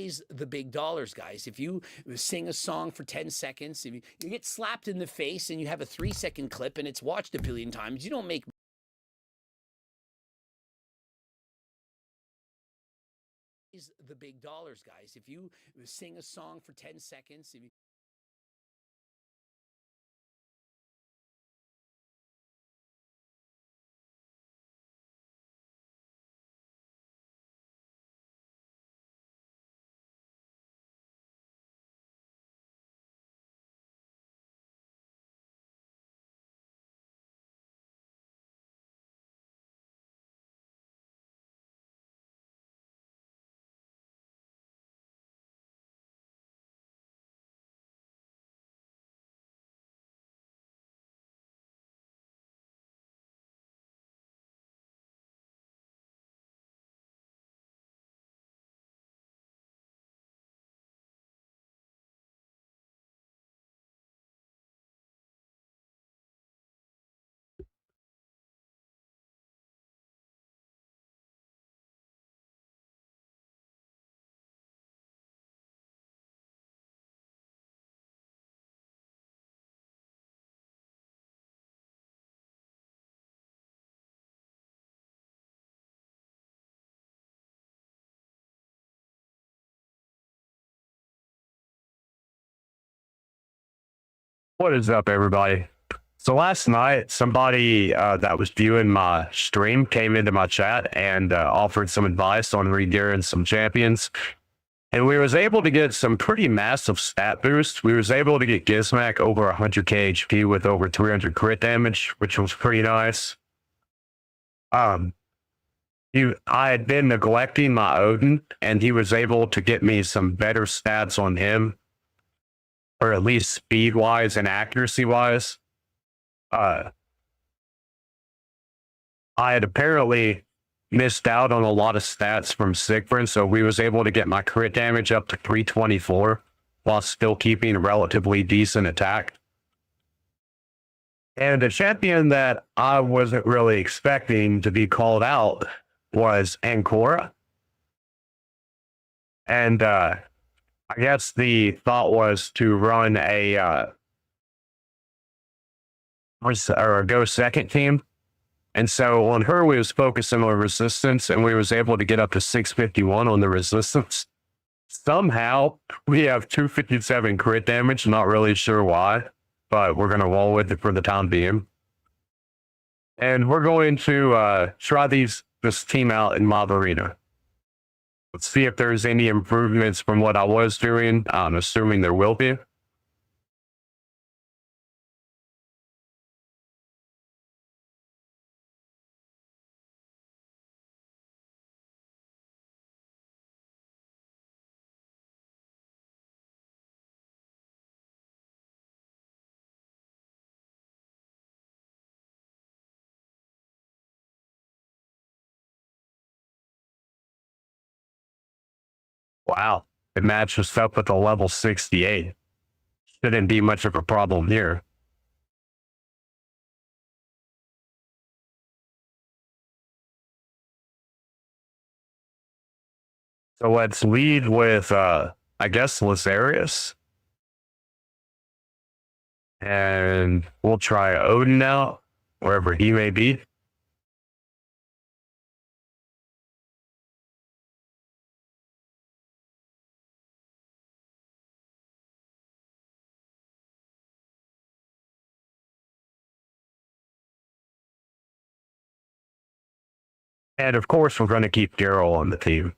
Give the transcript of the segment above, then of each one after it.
pays the big dollars, guys. If you sing a song for 10 seconds, if you get slapped in the face and you have a 3-second clip and it's watched a billion times, you don't make the big dollars, guys. If you sing a song for 10 seconds, if you What is up, everybody? So last night, somebody that was viewing my stream came into my chat and offered some advice on regearing some champions. And we was able to get some pretty massive stat boosts. We was able to get Gizmac over 100k HP with over 300 crit damage, which was pretty nice. I had been neglecting my Odin, and he was able to get me some better stats on him, or at least speed-wise and accuracy-wise. I had apparently missed out on a lot of stats from Siegfried, so we was able to get my crit damage up to 324 while still keeping a relatively decent attack. And a champion that I wasn't really expecting to be called out was Ancora. And I guess the thought was to run a go second team. And so on her, we was focusing on resistance, and we was able to get up to 651 on the resistance. Somehow, we have 257 crit damage, not really sure why, but we're going to roll with it for the time being. And we're going to try this team out in Mob Arena. Let's see if there's any improvements from what I was doing. I'm assuming there will be. Wow, it matches up with a level 68. Shouldn't be much of a problem here. So let's lead with, I guess, Lazarius. And we'll try Odin out, wherever he may be. And of course, we're going to keep Daryl on the team.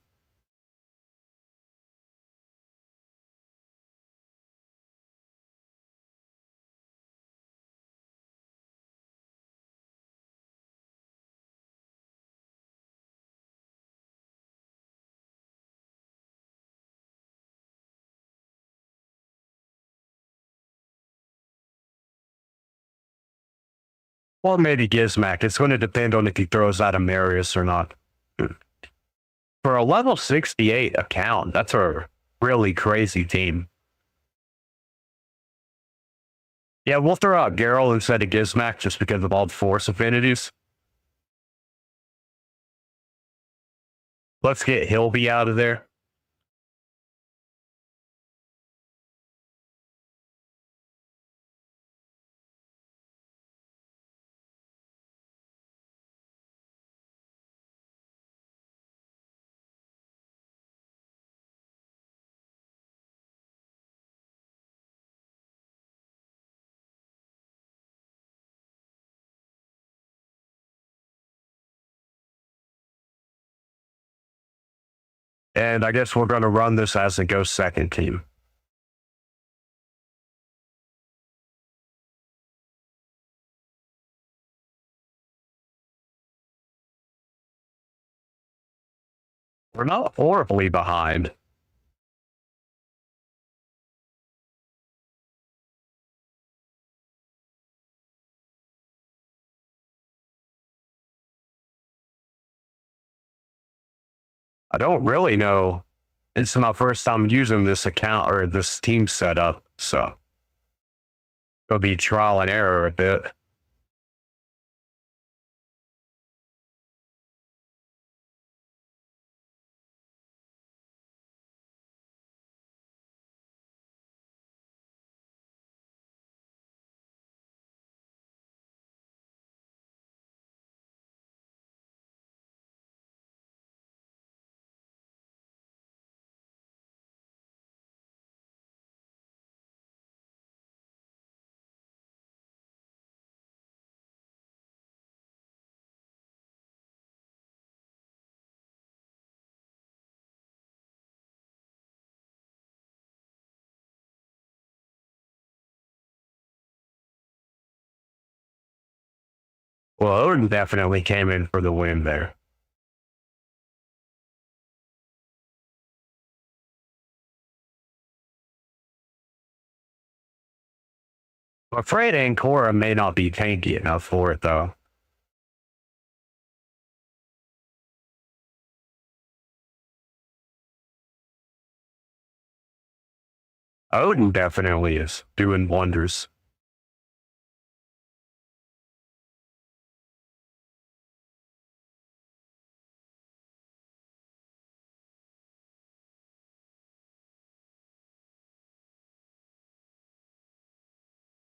Well, maybe Gizmac. It's going to depend on if he throws out a Marius or not. For a level 68 account, that's a really crazy team. Yeah, we'll throw out Geralt instead of Gizmac just because of all the force affinities. Let's get Hilby out of there. And I guess we're going to run this as a Ghost second team. We're not horribly behind. I don't really know. It's my first time using this account or this team setup, so it'll be trial and error a bit. Well, Odin definitely came in for the win there. I'm afraid Ancora may not be tanky enough for it, though. Odin definitely is doing wonders.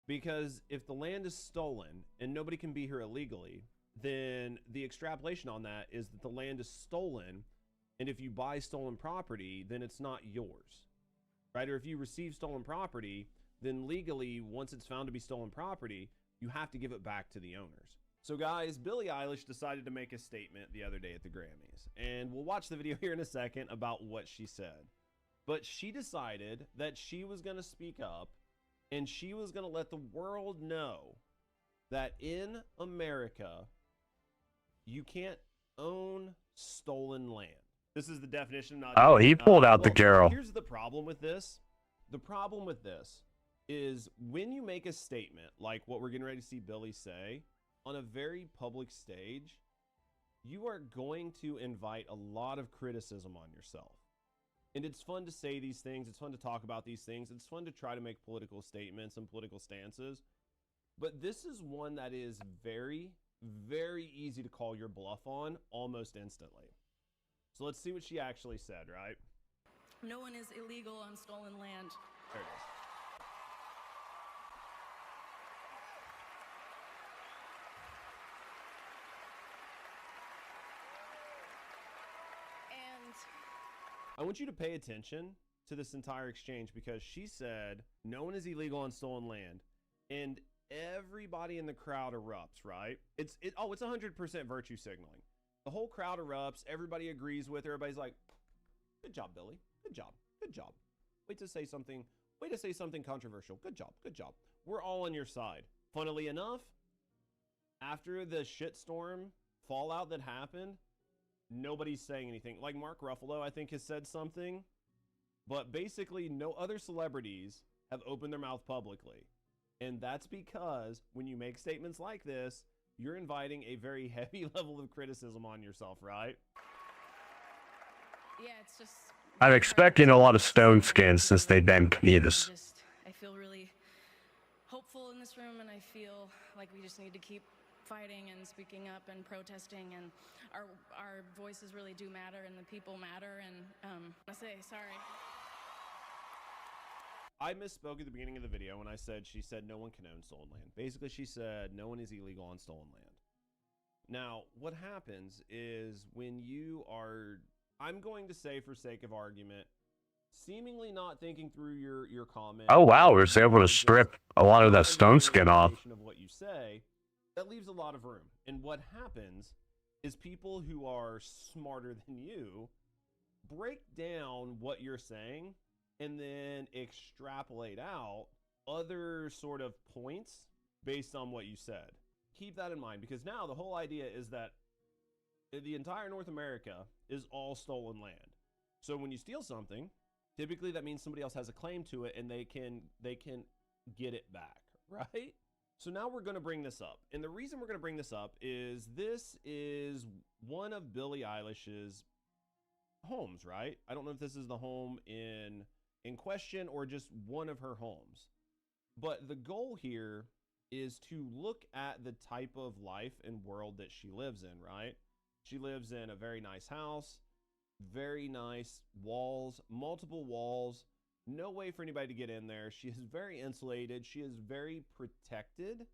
Because if the land is stolen and nobody can be here illegally, then the extrapolation on that is that the land is stolen, and if you buy stolen property, then it's not yours, right? Or if you receive stolen property, then legally, once it's found to be stolen property, you have to give it back to the owners. So guys, Billie Eilish decided to make a statement the other day at the Grammys, and we'll watch the video here in a second about what she said. But she decided that she was going to speak up, and she was going to let the world know that in America, you can't own stolen land. This is the definition. Not Oh, he pulled out the Carol. Here's the problem with this. The problem with this is when you make a statement like what we're getting ready to see Billie say on a very public stage, you are going to invite a lot of criticism on yourself. And it's fun to say these things. It's fun to talk about these things. It's fun to try to make political statements and political stances. But this is one that is very, very easy to call your bluff on almost instantly. So let's see what she actually said, right? No one is illegal on stolen land. There it is. I want you to pay attention to this entire exchange because she said no one is illegal on stolen land, and everybody in the crowd erupts, right? It's 100% virtue signaling. The whole crowd erupts, everybody agrees with her, everybody's like, good job, Billie. Good job. Good job. Way to say something controversial. Good job. Good job. We're all on your side. Funnily enough, after the shitstorm fallout that happened, nobody's saying anything. Like Mark Ruffalo, I think, has said something, but basically no other celebrities have opened their mouth publicly. And that's because when you make statements like this, you're inviting a very heavy level of criticism on yourself, right? Yeah, it's just... I'm expecting a lot of stone skins since they've been comedians. I feel really hopeful in this room, and I feel like we just need to keep fighting and speaking up and protesting, and our voices really do matter, and the people matter, and I say sorry. I misspoke at the beginning of the video when I said she said no one can own stolen land. Basically, she said no one is illegal on stolen land. Now, what happens is when you are, I'm going to say for sake of argument, seemingly not thinking through your comment. Oh wow, we were able to strip a lot of that stone skin off. Of what you say, that leaves a lot of room. And what happens is people who are smarter than you break down what you're saying and then extrapolate out other sort of points based on what you said. Keep that in mind, because now the whole idea is that the entire North America is all stolen land. So when you steal something, typically that means somebody else has a claim to it and they can get it back, right? So now we're going to bring this up. And the reason we're going to bring this is one of Billie Eilish's homes, right? I don't know if this is the home in question or just one of her homes. But the goal here is to look at the type of life and world that she lives in, right? She lives in a very nice house, very nice walls, multiple walls, no way for anybody to get in there. She is very insulated. She is very protected.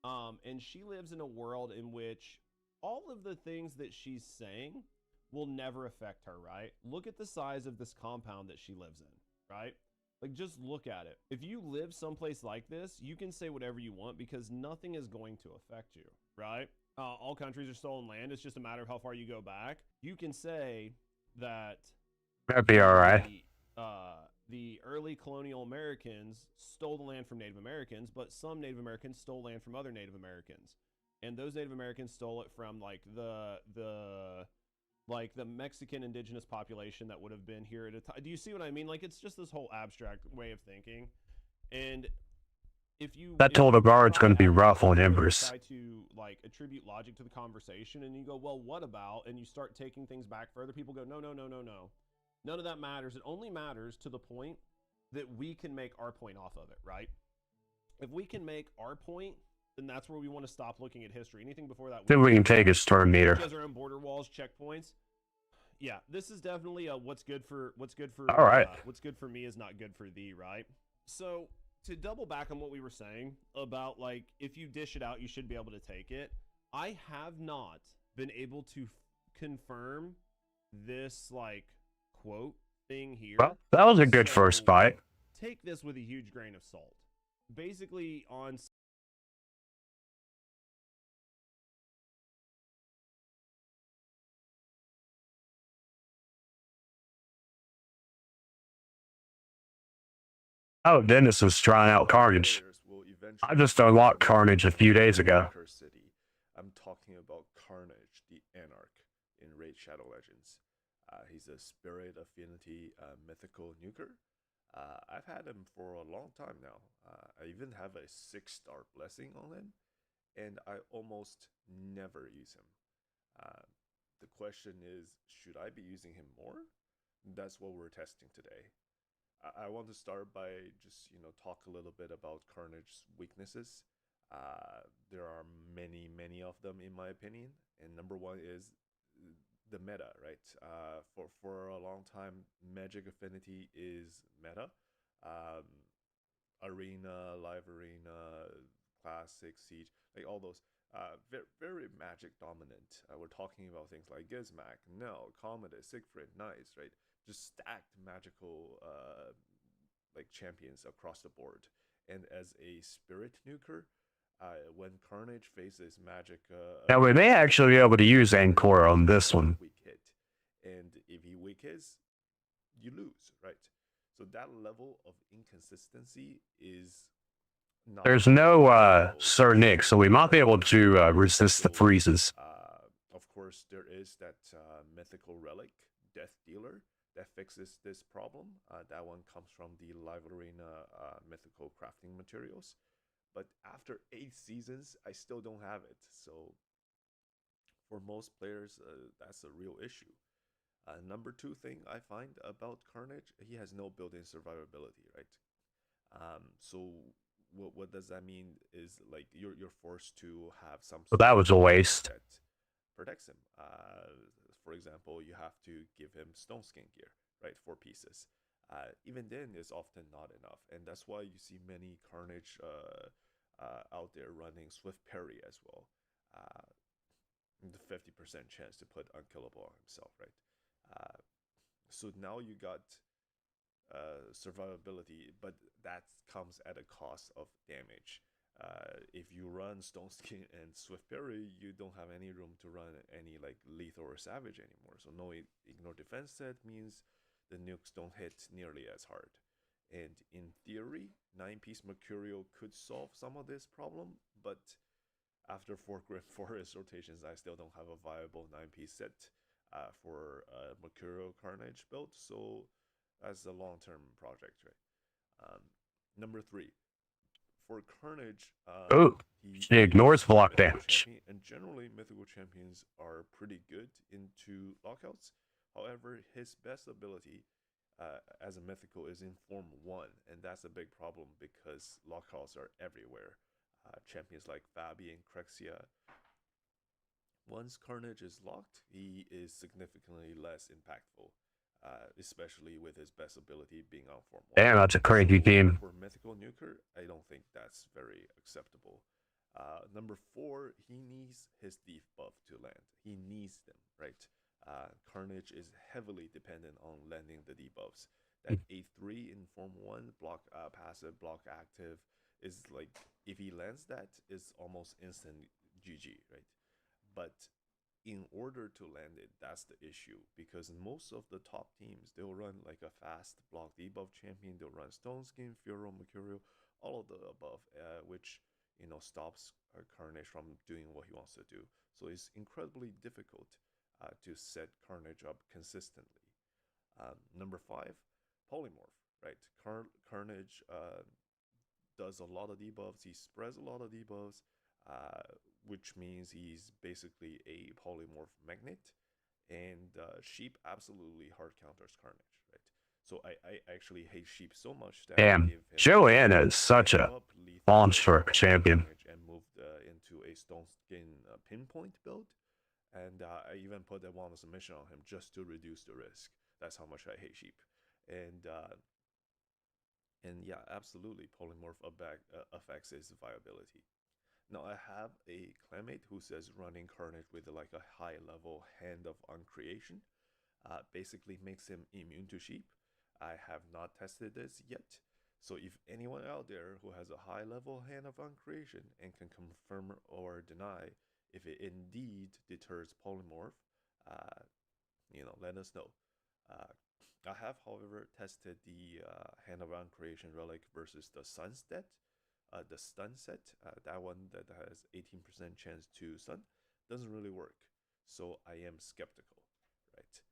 And she lives in a world in which all of the things that she's saying will never affect her, right? Look at the size of this compound that she lives in, right? Like, just look at it. If you live someplace like this, you can say whatever you want because nothing is going to affect you, right? All countries are stolen land. It's just a matter of how far you go back. You can say that That'd be all right. The early colonial Americans stole the land from Native Americans, but some Native Americans stole land from other Native Americans. And those Native Americans stole it from like the Mexican indigenous population that would have been here at a time. Do you see what I mean? Like, it's just this whole abstract way of thinking. And That told the guard's going to be rough on Embers. try to like attribute logic to the conversation and you go, well, what about, and you start taking things back further, people go, no. None of that matters. It only matters to the point that we can make our point off of it, right? If we can make our point, then that's where we want to stop looking at history. Anything before that, Then we can take his turn meter. She has her own border walls, checkpoints. Yeah, this is definitely what's good for All right. what's good for me is not good for thee, right? So to double back on what we were saying about like if you dish it out, you should be able to take it. I have not been able to confirm this like quote thing here. Well, that was a good first fight. Take this with a huge grain of salt. Basically on Oh, Dennis was trying out Carnage. I just unlocked Carnage a few days ago. City. I'm talking about Carnage, the Anarch in Raid Shadow Legends. He's a Spirit Affinity mythical nuker. I've had him for a long time now. I even have a 6-star blessing on him, and I almost never use him. The question is, should I be using him more? That's what we're testing today. I want to start by just talk a little bit about Carnage's weaknesses. There are many of them in my opinion, and number one is the meta, right? For a long time, Magic Affinity is meta. Arena, Live Arena, Classic, Siege, like all those. Very Magic dominant. We're talking about things like Gizmak, Nell, Commodus, Siegfried, Nice, right? Just stacked magical like champions across the board. And as a spirit nuker, when Carnage faces magic, Now we may actually be able to use Encore on this one. weak hit, and if he weak hits, you lose, right? So that level of inconsistency is not. There's no Sir Nick, so we might be able to resist the freezes. Of course, there is that mythical relic, Death Dealer, that fixes this problem. That one comes from the Live Arena mythical crafting materials. But after 8 seasons, I still don't have it. So for most players, that's a real issue. Number 2 thing I find about Carnage, he has no built-in survivability, right? So what does that mean is like you're forced to have some. So that was a waste. That protects him. For example, you have to give him stone skin gear, right? 4 pieces. Even then, it's often not enough, and that's why you see many Carnage out there running Swift Parry as well. The 50% chance to put unkillable on himself, right? So now you got survivability, but that comes at a cost of damage. If you run Stone Skin and Swift Parry, you don't have any room to run any like Lethal or Savage anymore. So no ignore defense set means the nukes don't hit nearly as hard. And in theory, 9-piece Mercurial could solve some of this problem, but after 4 Grim Forest rotations, I still don't have a viable 9-piece set for Mercurial Carnage build. So that's a long-term project, right? Number 3, for Carnage, Oh, he she ignores is a block mythical damage. champion, and generally mythical champions are pretty good into lockouts. However, his best ability as a mythical is in Form 1, and that's a big problem because lockouts are everywhere. Champions like Fabi and Crexia, once Carnage is locked, he is significantly less impactful, especially with his best ability being on Form 1. Damn, that's a crazy So team. for Mythical Nuker, I don't think that's very acceptable. Number 4, he needs his debuff to land. He needs them, right? Carnage is heavily dependent on landing the debuffs. That A3 in Form 1, block passive, block active, is like, if he lands that, it's almost instant GG, right? But in order to land it, that's the issue, because most of the top teams, they'll run like a fast block debuff champion, they'll run Stone Skin, Furo, Mercurial, all of the above, which stops Carnage from doing what he wants to do. So it's incredibly difficult to set Carnage up consistently. Number 5, Polymorph, right? Carnage does a lot of debuffs, he spreads a lot of debuffs, which means he's basically a polymorph magnet, and Sheep absolutely hard counters Carnage, right? So I actually hate Sheep so much that I Damn, gave him Joanna is such a up lethal monster champion. Carnage and moved into a Stone Skin pinpoint build, and I even put a one submission on him just to reduce the risk. That's how much I hate Sheep, and yeah, absolutely, polymorph affects his viability. Now I have a clanmate who says running Carnage with like a high level Hand of Uncreation basically makes him immune to Sheep. I have not tested this yet, so if anyone out there who has a high level Hand of Uncreation and can confirm or deny if it indeed deters polymorph, let us know. I have, however, tested the Hand of Uncreation relic versus the Sunset, the stun set, that one that has 18% chance to stun, doesn't really work. So I am skeptical, right?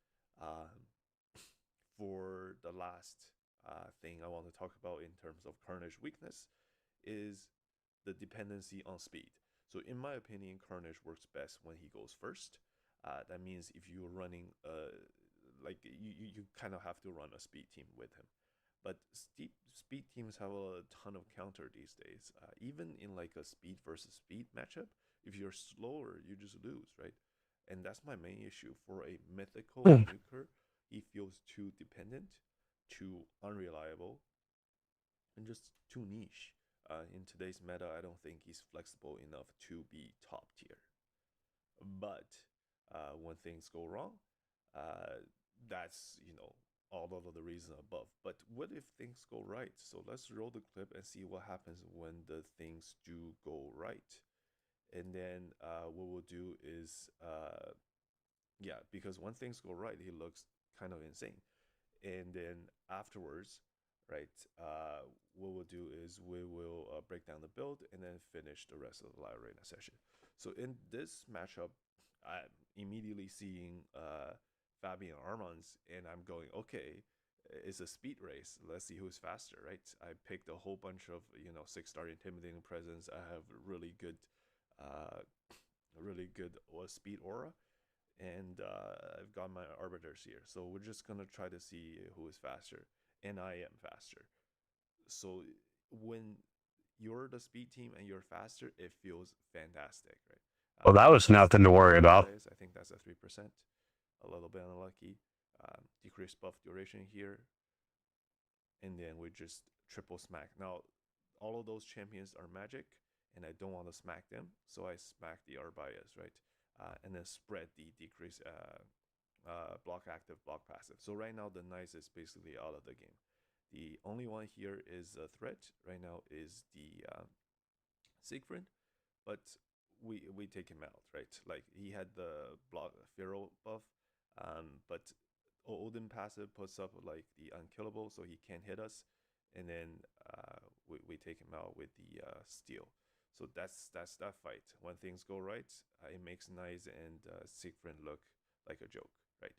For the last thing I want to talk about in terms of Carnage weakness is the dependency on speed. So in my opinion, Carnage works best when he goes first. That means if you're running, you kind of have to run a speed team with him. But speed teams have a ton of counter these days. Even in like a speed versus speed matchup, if you're slower, you just lose, right? And that's my main issue. For a mythical nuker, he feels too dependent, too unreliable, and just too niche. In today's meta, I don't think he's flexible enough to be top tier. But when things go wrong, that's all of the reason above. But what if things go right? So let's roll the clip and see what happens when the things do go right. And then what we'll do is, because when things go right, he looks kind of insane. And then afterwards, right, what we'll do is we will break down the build and then finish the rest of the live arena session. So in this matchup, I'm immediately seeing Fabi and Armand's, and I'm going, okay, it's a speed race. Let's see who's faster, right? I picked a whole bunch of 6-star intimidating presence. I have really good speed aura, and I've got my arbiters here. So we're just gonna try to see who is faster, and I am faster. So when you're the speed team and you're faster, it feels fantastic, right? Well, that was nothing to worry about. I think that's a 3%. A little bit unlucky. Decrease buff duration here, and then we just triple smack. Now, all of those champions are magic, and I don't want to smack them, so I smack the Arbias, right? And then spread the decrease block active, block passive. So right now the Knights is basically out of the game. The only one here is a threat right now is the Siegfried, but we take him out, right? Like he had the block feral buff, but Odin passive puts up like the unkillable, so he can't hit us, and then we take him out with the steel. So that's that fight. When things go right, it makes Nice and Siegfried look like a joke, right?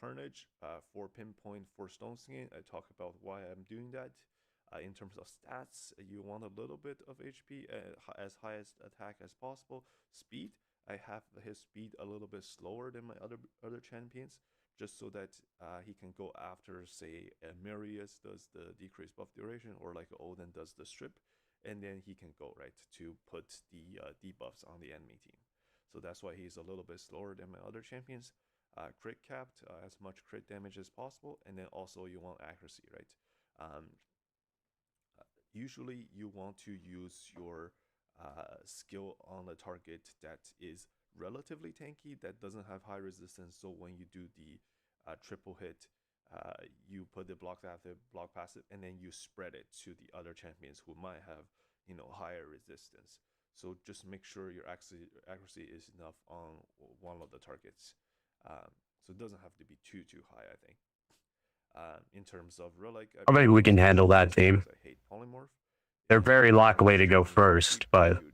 Carnage, 4 pinpoint, 4 stone skin. I talk about why I'm doing that. In terms of stats, you want a little bit of HP, as high as attack as possible. Speed, I have his speed a little bit slower than my other champions, just so that he can go after, say, Marius does the decreased buff duration, or like Odin does the strip, and then he can go right to put the debuffs on the enemy team. So that's why he's a little bit slower than my other champions. Crit capped, as much crit damage as possible, and then also you want accuracy, right? Usually you want to use your skill on a target that is relatively tanky, that doesn't have high resistance. So when you do the triple hit, you put the block after block passive, and then you spread it to the other champions who might have, higher resistance. So just make sure your accuracy is enough on one of the targets. So it doesn't have to be too high, I think. In terms of relic, I think we can handle that team. I hate polymorph. They're very likely to go first, but You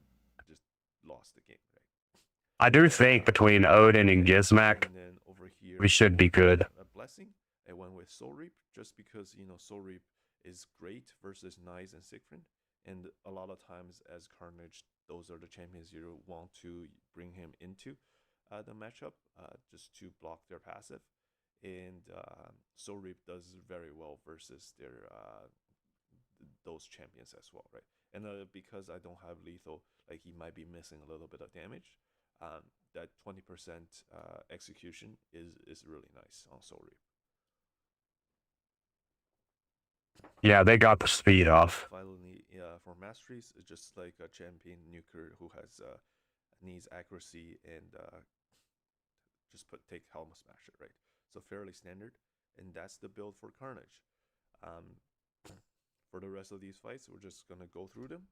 just lost the game, right? I do think between Odin and Gizmak, And then over here, we should be good. a blessing. I went with Soul Reap just because Soul Reap is great versus Nice and Siegfried, and a lot of times as Carnage, those are the champions you want to bring him into the matchup, just to block their passive. And Soul Reap does very well versus their those champions as well, right? And because I don't have lethal, like he might be missing a little bit of damage. That 20% execution is really nice on Soul Reap. Yeah, they got the speed off. Finally, for masteries, it's just like a champion nuker who has needs accuracy and just take Helm Smasher, right? So fairly standard, and that's the build for Carnage. For the rest of these fights, we're just gonna go through them,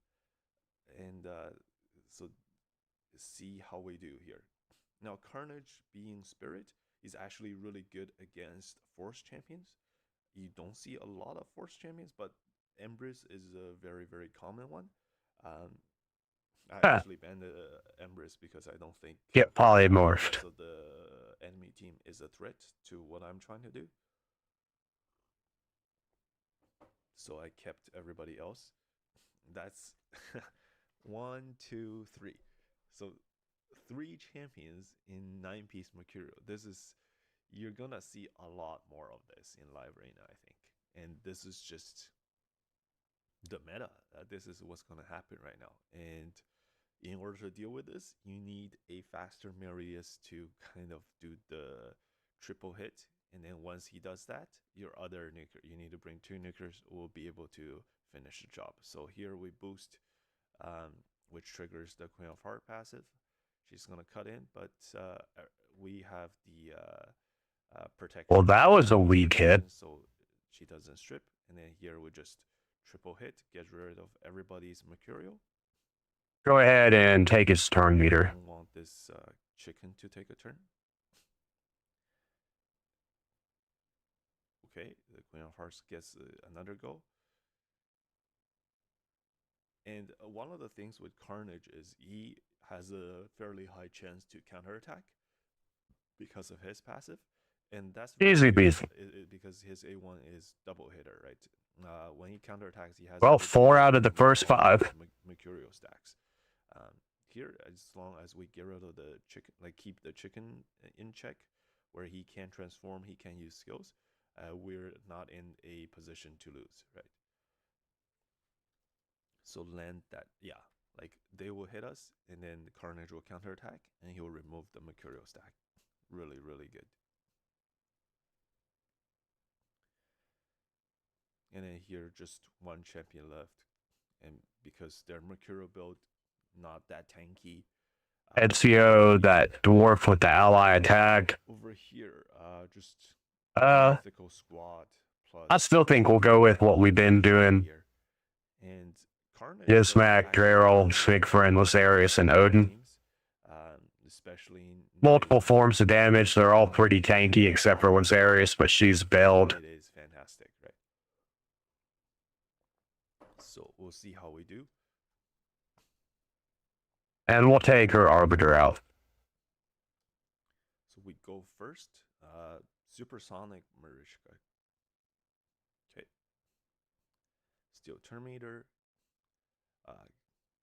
and so see how we do here. Now, Carnage being Spirit is actually really good against Force champions. You don't see a lot of Force champions, but Empress is a very common one. I actually banned Empress because I don't think Get the polymorphed. rest of the enemy team is a threat to what I'm trying to do. So I kept everybody else. That's 1, 2, 3. So 3 champions in 9-piece Mercurial. You're gonna see a lot more of this in Live Arena, I think. And this is just the meta. This is what's gonna happen right now. And in order to deal with this, you need a faster Marius to kind of do the triple hit. And then once he does that, your other nuker, you need to bring 2 nukers, will be able to finish the job. So here we boost, which triggers the Queen of Heart passive. She's going to cut in, but we have the protection. Well, that was a weak hit. So she doesn't strip. And then here we just triple hit, get rid of everybody's Mercurial. Go ahead and take his turn meter. I don't want this chicken to take a turn. Okay, the Queen of Hearts gets another go. And one of the things with Carnage is he has a fairly high chance to counterattack because of his passive. And that's Easy peasy. Because his A1 is double hitter, right? When he counterattacks, he has... Well, 4 out of the first 5. Mercurial stacks. Here, as long as we get rid of the chicken, like keep the chicken in check, where he can transform, he can use skills, we're not in a position to lose, right? So land that, yeah, like they will hit us, and then the Carnage will counterattack, and he will remove the Mercurial stack. Really good. And then here, just 1 champion left, and because their Mercurial build not that tanky. Ezio, that dwarf with the ally attack. Over here, just mythical squad plus. I still think we'll go with what we've been doing. Here. And Carnage Yes, doesn't Mac, actually Gerald, do Sig, Friendless, Arius, and other Odin. teams, especially in Multiple Nordic forms of damage. They're all pretty tanky, except for one's Arius, but she's bailed. it is fantastic, right? So we'll see how we do. And we'll take her Arbiter out. So we go first. Supersonic Marishka. Okay. Steel Terminator.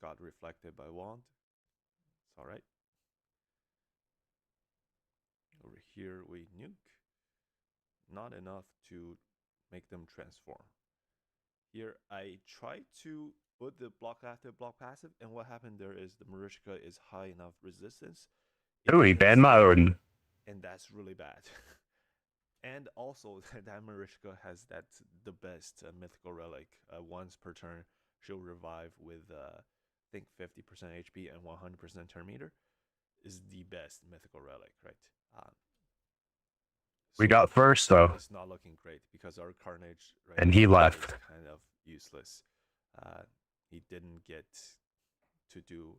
Got reflected by Wand. It's alright. Over here we nuke. Not enough to make them transform. Here I tried to put the block active, block passive, and what happened there is the Marishka is high enough resistance. Ooh, he banned my Odin. And that's really bad. And also that Marishka has the best mythical relic. Once per turn, she'll revive with I think 50% HP and 100% turn meter. Is the best mythical relic, right? We got first though, It's not looking great because our Carnage right and he now left. is kind of useless. He didn't get to do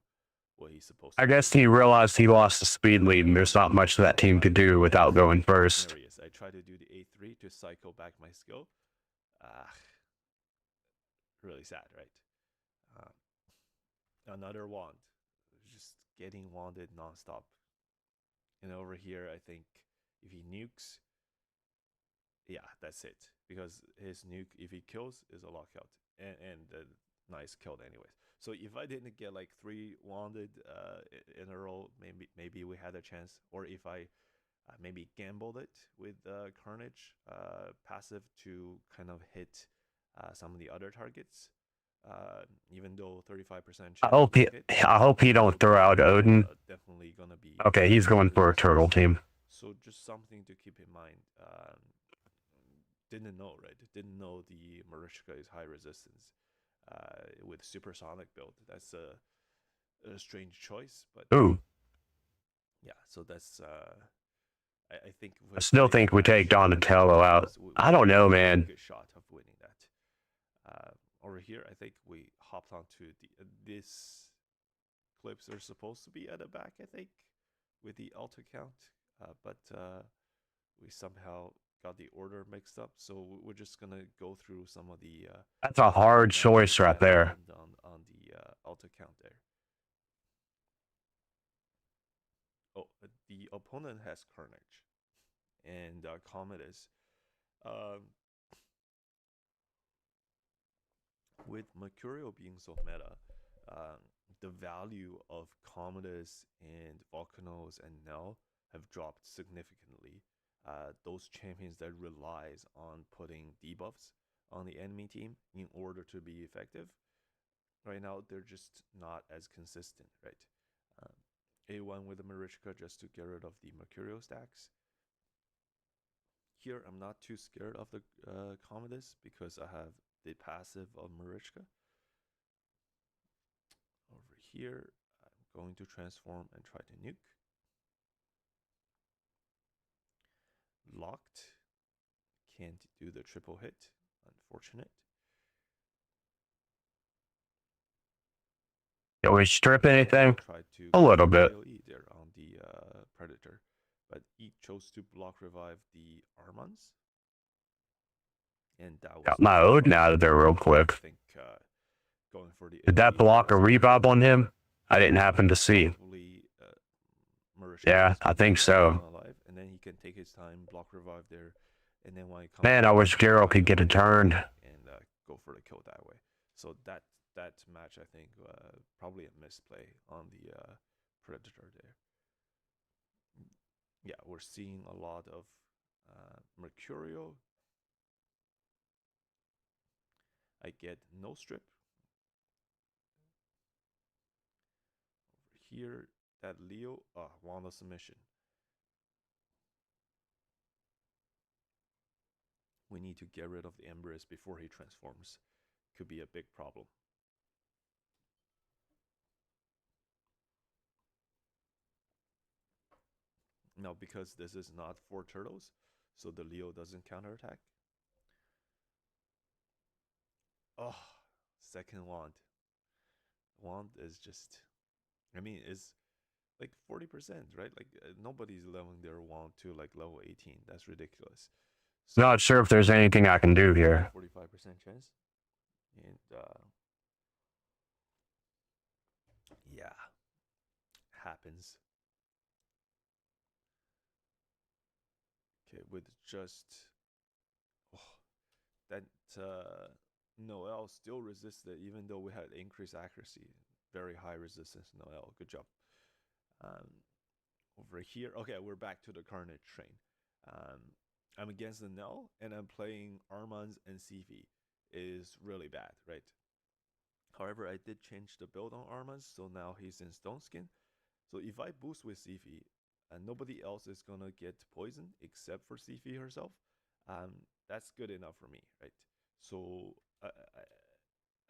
what he's supposed to. I guess he realized he lost the speed lead, and there's not much that team could do without going first. There he is. I tried to do the A3 to cycle back my skill. Really sad, right? Another wand, just getting wanded nonstop. And over here, I think if he nukes, yeah, that's it. Because his nuke, if he kills, is a lockout, and nice killed anyways. So if I didn't get like 3 wanded in a row, maybe we had a chance. Or if I maybe gambled it with Carnage passive to kind of hit some of the other targets. Even though 35% chance. I hope he don't throw out Odin. Definitely gonna be. Okay, he's going for a turtle team. So just something to keep in mind. Didn't know, right? Didn't know the Marishka is high resistance with supersonic build. That's a strange choice, but Ooh. Yeah. So that's I think. I still think we take Donatello out. I don't know, man. Good shot of winning that. Over here, I think we hopped onto this clips are supposed to be at the back, I think, with the alto count, but we somehow got the order mixed up. So we're just gonna go through some of the. That's a hard choice right there. On the alto count there. Oh, the opponent has Carnage, and Commodus. With Mercurial being so meta, the value of Commodus and Volcanos and Nell have dropped significantly. Those champions that relies on putting debuffs on the enemy team in order to be effective, right now they're just not as consistent, right? A1 with the Marishka just to get rid of the Mercurial stacks. Here, I'm not too scared of the Commodus because I have the passive of Marishka. Over here, I'm going to transform and try to nuke. Locked. Can't do the triple hit. Unfortunate. Can we strip anything? A little bit. There on the Predator, but he chose to block revive the Armans. And that was Got my Odin out of there real quick. I think going for the Did that block a revive on him? I didn't happen to see. Yeah, I think so. And then he can take his time, block revive there, and then when he comes Man, I wish Gerald could get a turn. And go for the kill that way. So that match, I think, probably a misplay on the Predator there. Yeah, we're seeing a lot of Mercurial. I get no strip. Over here, that Leo, Wanda submission. We need to get rid of the Empress before he transforms. Could be a big problem. Now, because this is not 4 turtles, so the Leo doesn't counterattack. Oh, second wand. Wand is just, I mean, it's like 40%, right? Like nobody's leveling their wand to like level 18. That's ridiculous. So Not sure if there's anything I can do here. 45% chance. And yeah, happens. Okay, with just oh, that Noel still resisted even though we had increased accuracy. Very high resistance, Noel. Good job. Um, over here, okay, we're back to the Carnage train. Um, I'm against the Nell, and I'm playing Armands and CV. Is really bad, right? However, I did change the build on Armands, so now he's in Stone Skin. So if I boost with CV, and nobody else is gonna get poisoned except for CV herself, that's good enough for me, right? So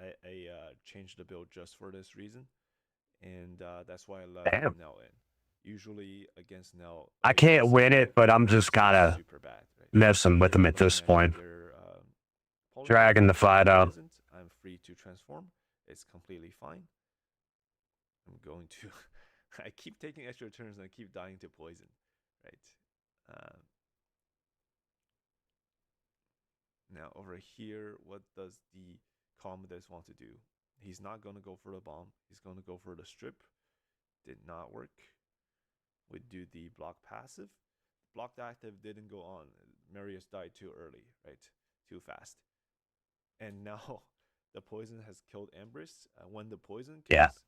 I changed the build just for this reason, and that's why I left Damn. Nell in. Usually against Nell, I can't win it, but I'm just gotta super bad, right? messing with them at this point. Dragging the fight out. I'm free to transform. It's completely fine. I'm going to. I keep taking extra turns and I keep dying to poison, right? Now over here, what does the Commodus want to do? He's not going to go for the bomb. He's going to go for the strip. Did not work. We do the block passive. Blocked active didn't go on. Marius died too early, right? Too fast. And now the poison has killed Empress. When the poison kills,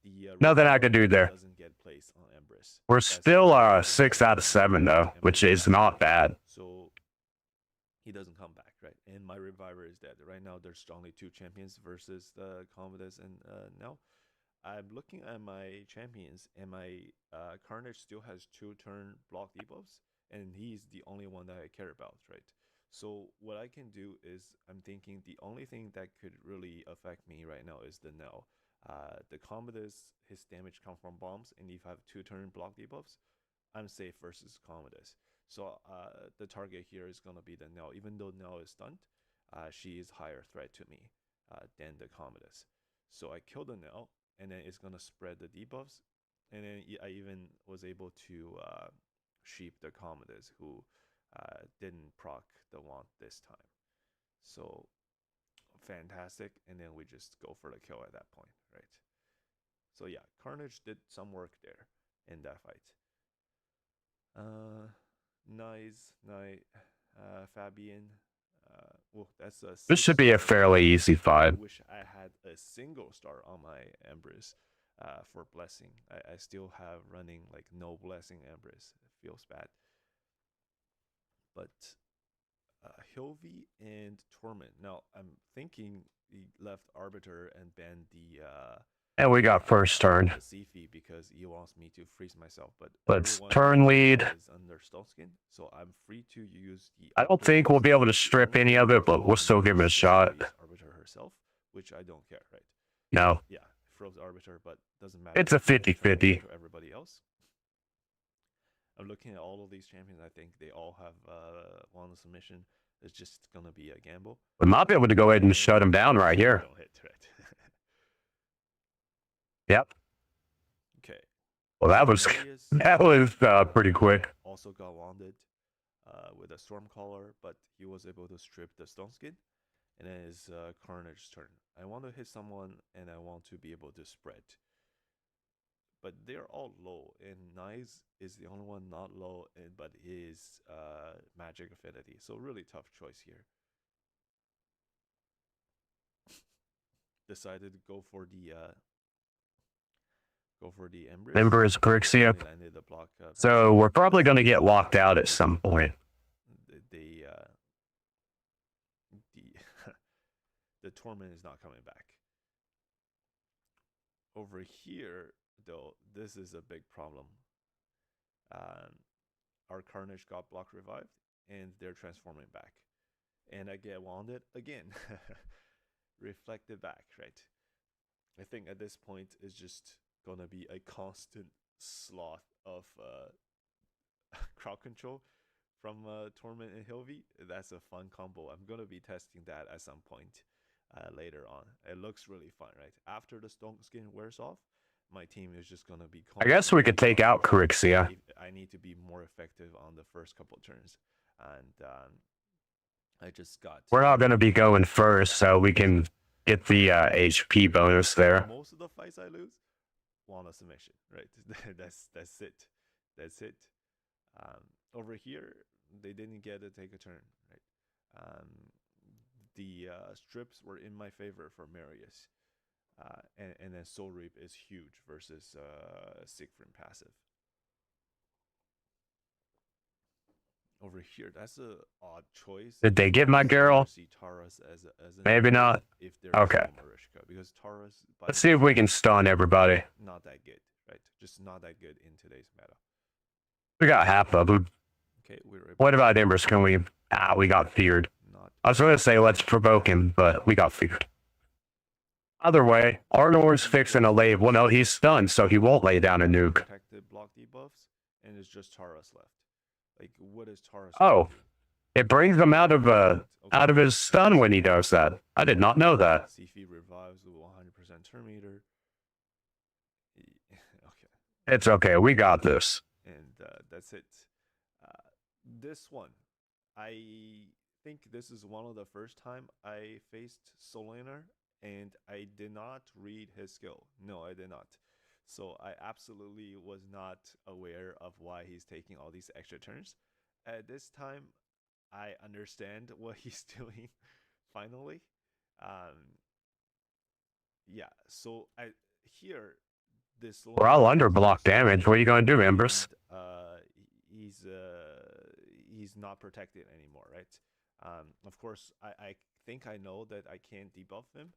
the nothing I could do there. Doesn't get placed on Empress. We're still 6 out of 7 though, which is not bad. So he doesn't come back, right? And my Reviver is dead. Right now, there's only 2 champions versus the Commodus, and now I'm looking at my champions, and my Carnage still has 2 turn block debuffs, and he's the only one that I care about, right? So what I can do is, I'm thinking the only thing that could really affect me right now is the Nell. The Commodus, his damage comes from bombs, and if I have 2 turn block debuffs, I'm safe versus Commodus. So the target here is going to be the Nell. Even though Nell is stunned, she is higher threat to me than the Commodus. So I kill the Nell, and then it's going to spread the debuffs. And then I even was able to sheep the Commodus, who didn't proc the wand this time. So fantastic. And then we just go for the kill at that point, right? So yeah, Carnage did some work there in that fight. Nice, Fabian. Well, that's a. This should be a fairly easy fight. I wish I had a single star on my Empress for blessing. I still have running like no blessing Empress. It feels bad. But Hilvi and Torment. Now I'm thinking he left Arbiter and banned the. And we got first turn. Sifi because he wants me to freeze myself, but let's turn lead. Is under Stone Skin, so I'm free to use the. I don't think we'll be able to strip any of it, but we'll still give it a shot. Arbiter herself, which I don't care, right? No. Yeah, froze Arbiter, but doesn't matter. It's a 50-50. Everybody else. I'm looking at all of these champions. I think they all have one submission. It's just gonna be a gamble. We might be able to go ahead and shut him down right here. Don't hit, right? Yep. Okay. Well, that was pretty quick. Also got wanded with a Stormcaller, but he was able to strip the Stone Skin. And then it's Carnage turn. I want to hit someone, and I want to be able to spread. But they're all low, and Nice is the only one not low, but his magic affinity. So really tough choice here. Decided to go for the Empress. Empress Grixia. So we're probably going to get locked out at some point. The Torment is not coming back. Over here, though, this is a big problem. Our Carnage got block revived, and they're transforming back. And I get wanded again. Reflected back, right? I think at this point, it's just gonna be a constant sloth of crowd control from Torment and Hilvi. That's a fun combo. I'm gonna be testing that at some point. later on. It looks really fun, right? After the stone skin wears off, my team is just gonna be. I guess we could take out Corixia. I need to be more effective on the first couple turns, and I just got. We're not going to be going first, so we can get the HP bonus there. Most of the fights I lose, one a submission, right? that's it. That's it. Over here, they didn't get to take a turn, right? The strips were in my favor for Marius. And then Soul Reap is huge versus Siegfried passive. Over here, that's a odd choice. Did they get my girl? See Taurus as Maybe not. If okay. Because Taurus. Let's see if we can stun everybody. Not that good, right? Just not that good in today's meta. We got half of them. Okay, what about Embers? Can we? We got feared. I was going to say let's provoke him, but we got feared. Either way, Arnor's fixing a lave. Well, no, he's stunned, so he won't lay down a nuke. Protected block debuffs, and it's just Taurus left. Like, what is Taurus? Oh, it brings him out of his stun when he does that. I did not know that. Sifi revives with 100% turn meter. Okay. It's okay. We got this. And that's it. This one, I think this is one of the first time I faced Solana, and I did not read his skill. No, I did not. So I absolutely was not aware of why he's taking all these extra turns. At this time, I understand what he's doing. Finally, yeah. So here this. We're all under block damage. What are you gonna do, Embers? He's not protected anymore, right? Of course, I think I know that I can't debuff him.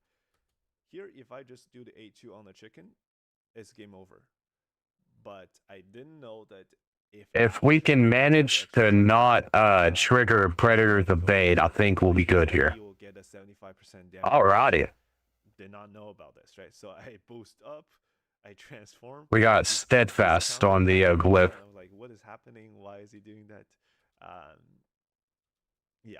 Here, if I just do the 8-2 on the chicken, it's game over. But I didn't know that if we can manage to not trigger Predator's Evade, I think we'll be good here. He will get a 75% damage. Alrighty. Did not know about this, right? So I boost up, I transform. We got Steadfast on the glyph. I was like, what is happening? Why is he doing that? Yeah.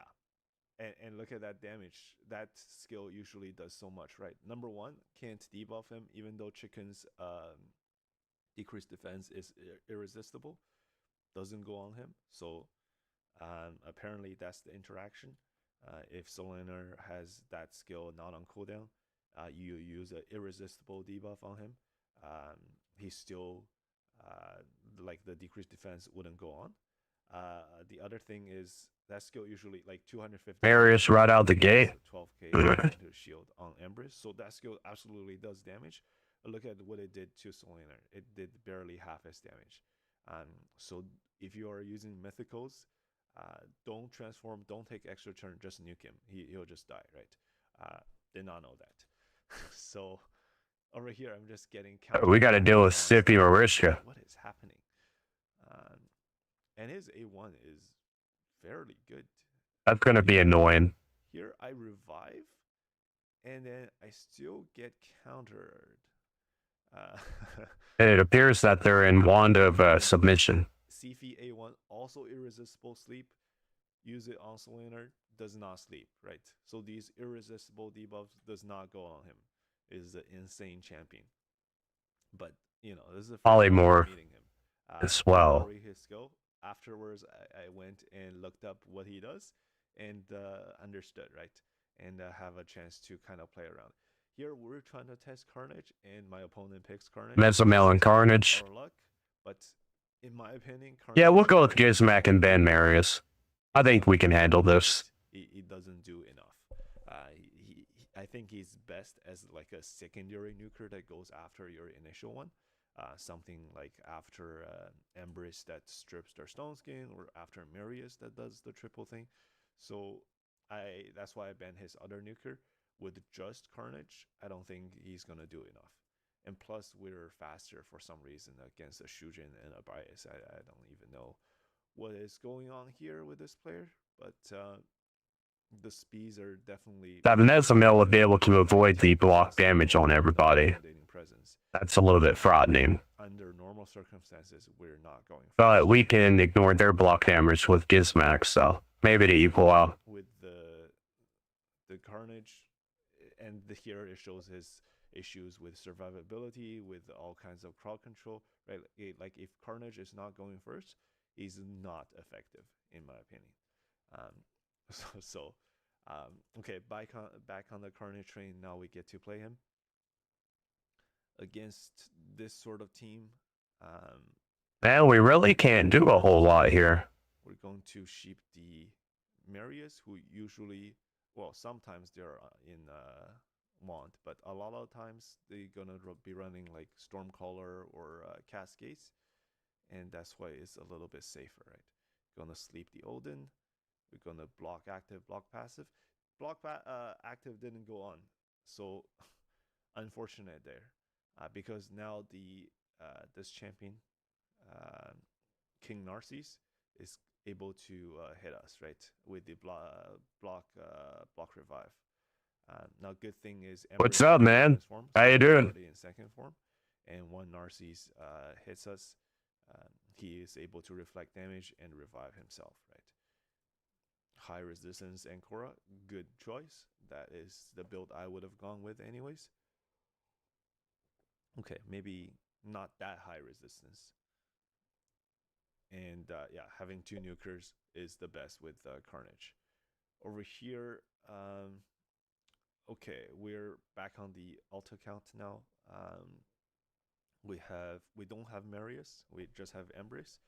And look at that damage. That skill usually does so much, right? Number one, can't debuff him, even though Chicken's decreased defense is irresistible. Doesn't go on him. So apparently that's the interaction. If Solana has that skill not on cooldown, you use an irresistible debuff on him. He's still, like the decreased defense wouldn't go on. The other thing is that skill usually like 250. Marius right out the gate. 12k shield on Empress, so that skill absolutely does damage. But look at what it did to Solana. It did barely half as damage. So if you are using mythicals, don't transform, don't take extra turn, just nuke him. He'll just die, right? Did not know that. So over here, I'm just getting. We got to deal with Sippy Marisha. What is happening? And his A1 is fairly good. That's going to be annoying. Here I revive, and then I still get countered. It appears that they're in wand of submission. Sifi A1, also irresistible sleep. Use it on Solana, does not sleep, right? So these irresistible debuffs does not go on him. Is an insane champion. But, you know, this is a Polymorph meeting him. as well. His skill. Afterwards, I went and looked up what he does and understood, right? And have a chance to kind of play around. Here, we're trying to test Carnage, and my opponent picks Carnage. Mesomelon Carnage. Our luck, but in my opinion, Carnage, yeah, we'll go with Gizmac and Ben Marius. I think we can handle this. He doesn't do enough. I think he's best as like a secondary nuker that goes after your initial one. Something like after Embrace that strips their stone skin, or after Marius that does the triple thing. So that's why I banned his other nuker. With just Carnage, I don't think he's gonna do enough. And plus, we're faster for some reason against a Shujin and a Bias. I don't even know what is going on here with this player, but the speeds are definitely. That Mesamel would be able to avoid the block damage on everybody. That's a little bit frightening. Under normal circumstances, we're not going. But we can ignore their block damage with Gizmac, so maybe to equal out. With the Carnage, and here it shows his issues with survivability, with all kinds of crowd control, right? Like if Carnage is not going first, he's not effective in my opinion. Um, okay, back on the Carnage train. Now we get to play him against this sort of team. Man, we really can't do a whole lot here. We're going to sheep the Marius, who usually, well, sometimes they're in Wand, but a lot of times they're gonna be running like Stormcaller or Cascades, and that's why it's a little bit safer, right? Gonna sleep the Odin. We're gonna block active, block passive. Active didn't go on, so unfortunate there, because now the this champion, King Narcissus, is able to hit us, right, with the block revive. Now, good thing is What's up, man? How you doing? In second form, and when Narcissus hits us, he is able to reflect damage and revive himself, right? High resistance Ancora, good choice. That is the build I would have gone with anyways. Okay, maybe not that high resistance. And yeah, having 2 nukers is the best with Carnage. Over here, okay, we're back on the alta count now. We don't have Marius, we just have Embrace.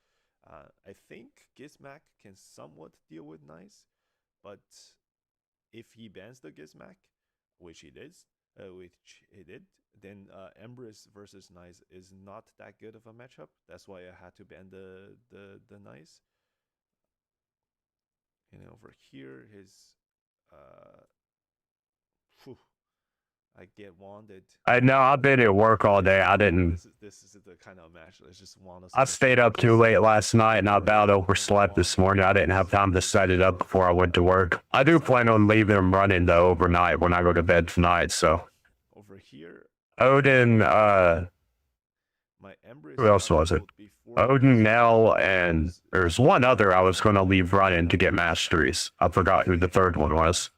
I think Gizmac can somewhat deal with Nice, but if he bans the Gizmac, which he did, then Embrace versus Nice is not that good of a matchup. That's why I had to ban the Nice. And over here, his I get wanded. I know I've been at work all day. I didn't. This is the kind of match. It's just wand. I stayed up too late last night and I about overslept this morning. I didn't have time to set it up before I went to work. I do plan on leaving them running though overnight when I go to bed tonight. So over here, Odin, my Embrace, who else was it? Odin, Nell, and there's one other I was going to leave running to get masteries. I forgot who the third one was.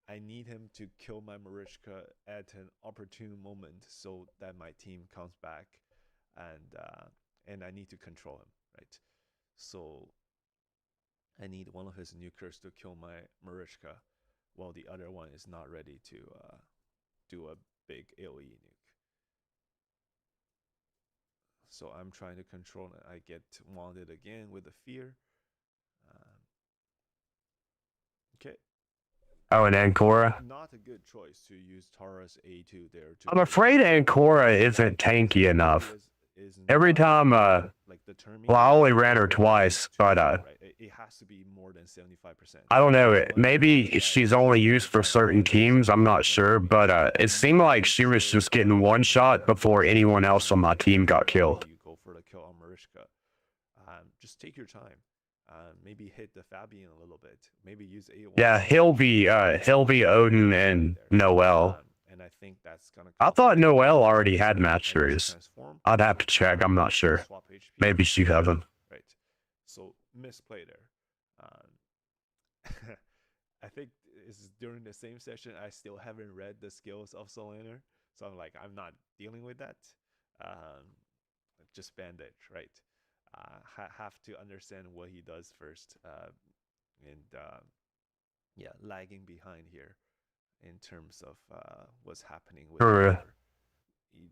I need him to kill my Marishka at an opportune moment so that my team comes back, and I need to control him, right? So I need one of his nukers to kill my Marishka, while the other one is not ready to do a big AoE nuke. So I'm trying to control it. I get wanded again with the fear. Okay. Oh, and Ancora? Not a good choice to use Tara's A2 there. I'm afraid Ancora isn't tanky enough. Every time, well, I only ran her twice, but it has to be more than 75%. I don't know. Maybe she's only used for certain teams. I'm not sure, but it seemed like she was just getting one shot before anyone else on my team got killed. You go for the kill on Marishka. Just take your time. Maybe hit the Fabian a little bit. Maybe use A1. Yeah, he'll be Odin and Noel. And I think that's gonna. I thought Noel already had masteries. I'd have to check. I'm not sure. Maybe she hasn't. Right. So misplay there. I think it's during the same session. I still haven't read the skills of Solaner, so I'm like, I'm not dealing with that. Just bandage, right? Have to understand what he does first, and yeah, lagging behind here in terms of what's happening with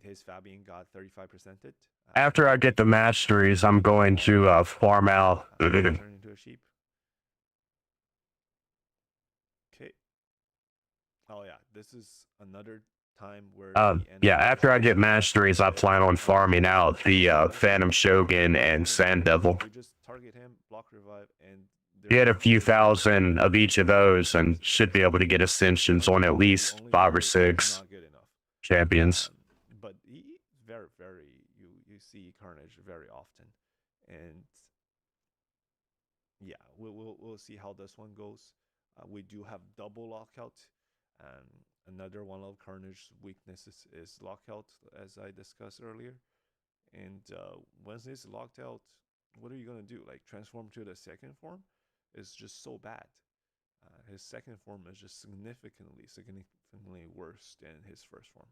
his Fabian got 35%. After I get the masteries, I'm going to farm out. Turn into a sheep. Okay. Oh yeah, this is another time where yeah, after I get masteries, I plan on farming out the Phantom Shogun and Sand Devil. We just target him, block revive, and get a few thousand of each of those and should be able to get ascensions on at least 5 or 6 champions. But he very you see Carnage very often, and yeah, we'll see how this one goes. We do have double lockout. Another one of Carnage's weaknesses is lockout, as I discussed earlier. And once it's locked out, what are you gonna do? Like transform to the second form? It's just so bad. his second form is just significantly worse than his first form.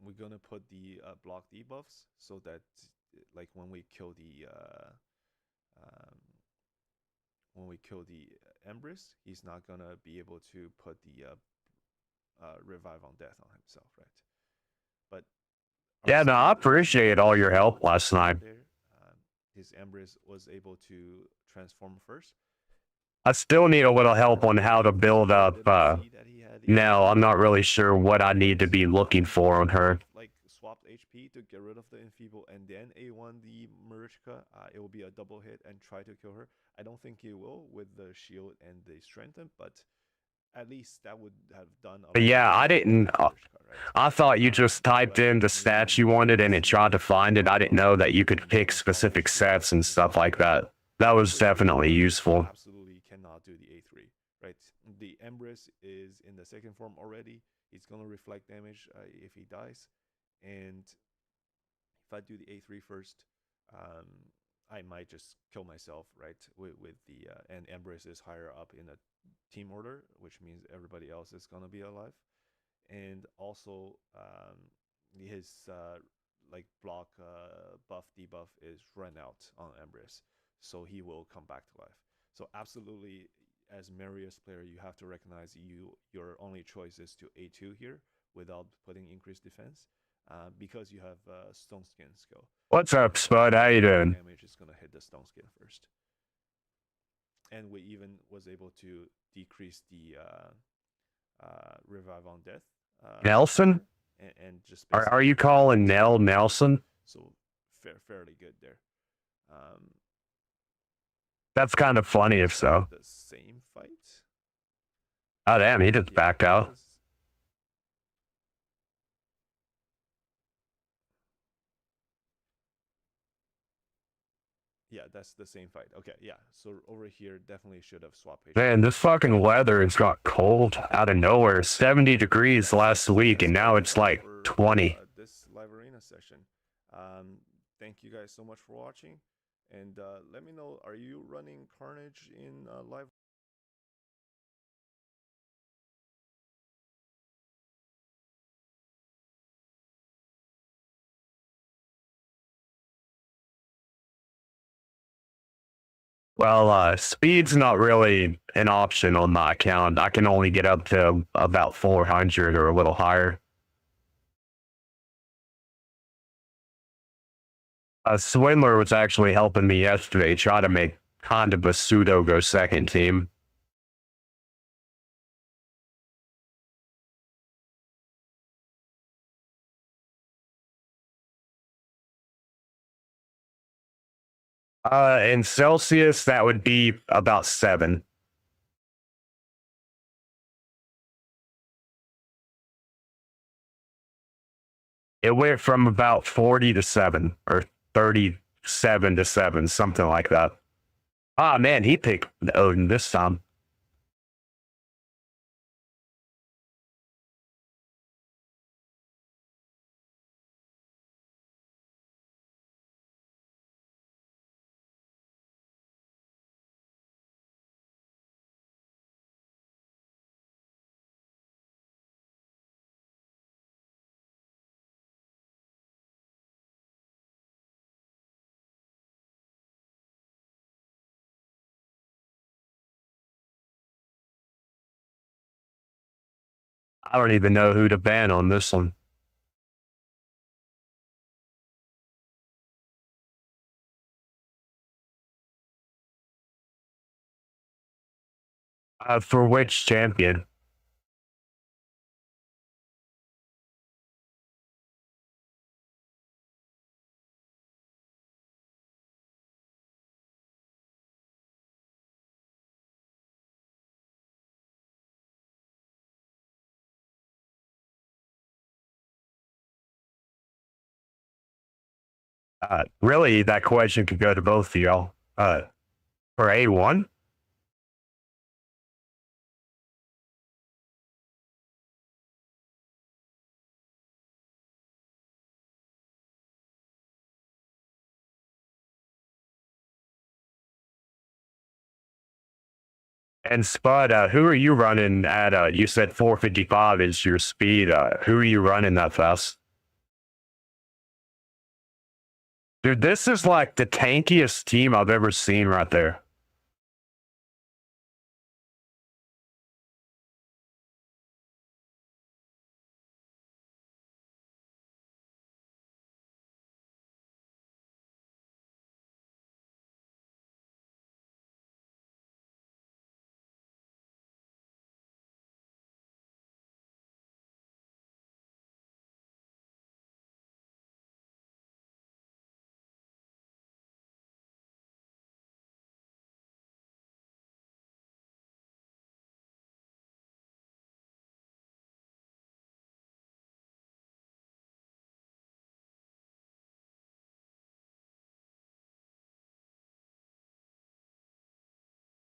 We're gonna put the block debuffs so that like when we kill the Empress, he's not gonna be able to put the revive on death on himself, right? But Yeah, no, I appreciate all your help last night. His Empress was able to transform first. I still need a little help on how to build up. No, I'm not really sure what I need to be looking for on her. Like swapped HP to get rid of the Enfeeble and then A1 the Marichka, it will be a double hit and try to kill her. I don't think he will with the shield and the strengthen, but at least that would have done. But yeah, I didn't. I thought you just typed in the stats you wanted and it tried to find it. I didn't know that you could pick specific sets and stuff like that. That was definitely useful. Absolutely cannot do the A3, right? The Empress is in the second form already. It's gonna reflect damage if he dies, and if I do the A3 first, I might just kill myself, right? With the and Empress is higher up in the team order, which means everybody else is gonna be alive, and also his like block buff debuff is run out on Empress, so he will come back to life. So absolutely, as Marius player, you have to recognize your only choice is to A2 here without putting increased defense, because you have Stone Skin skill. What's up, Spud? How you doing? Damage is gonna hit the Stone Skin first, and we even was able to decrease the revive on death. Nelson? And just are you calling Nell Nelson? So fairly good there. That's kind of funny if so. The same fight. Oh damn, he just backed out. Yeah, that's the same fight. Okay, yeah. So over here, definitely should have swapped HP. Man, this fucking weather has got cold out of nowhere. 70 degrees last week, and now it's like 20. This live arena session. Thank you guys so much for watching, and let me know, are you running Carnage in live? Well, speed's not really an option on my account. I can only get up to about 400 or a little higher. Swindler was actually helping me yesterday try to make kind of a pseudo go second team. In Celsius, that would be about 7. It went from about 40 to 7, or 37 to 7, something like that. Ah, man, he picked Odin this time. I don't even know who to ban on this one. For which champion? Really, that question could go to both of y'all. For A1? And Spud, who are you running at? You said 455 is your speed. Who are you running that fast? Dude, this is like the tankiest team I've ever seen right there.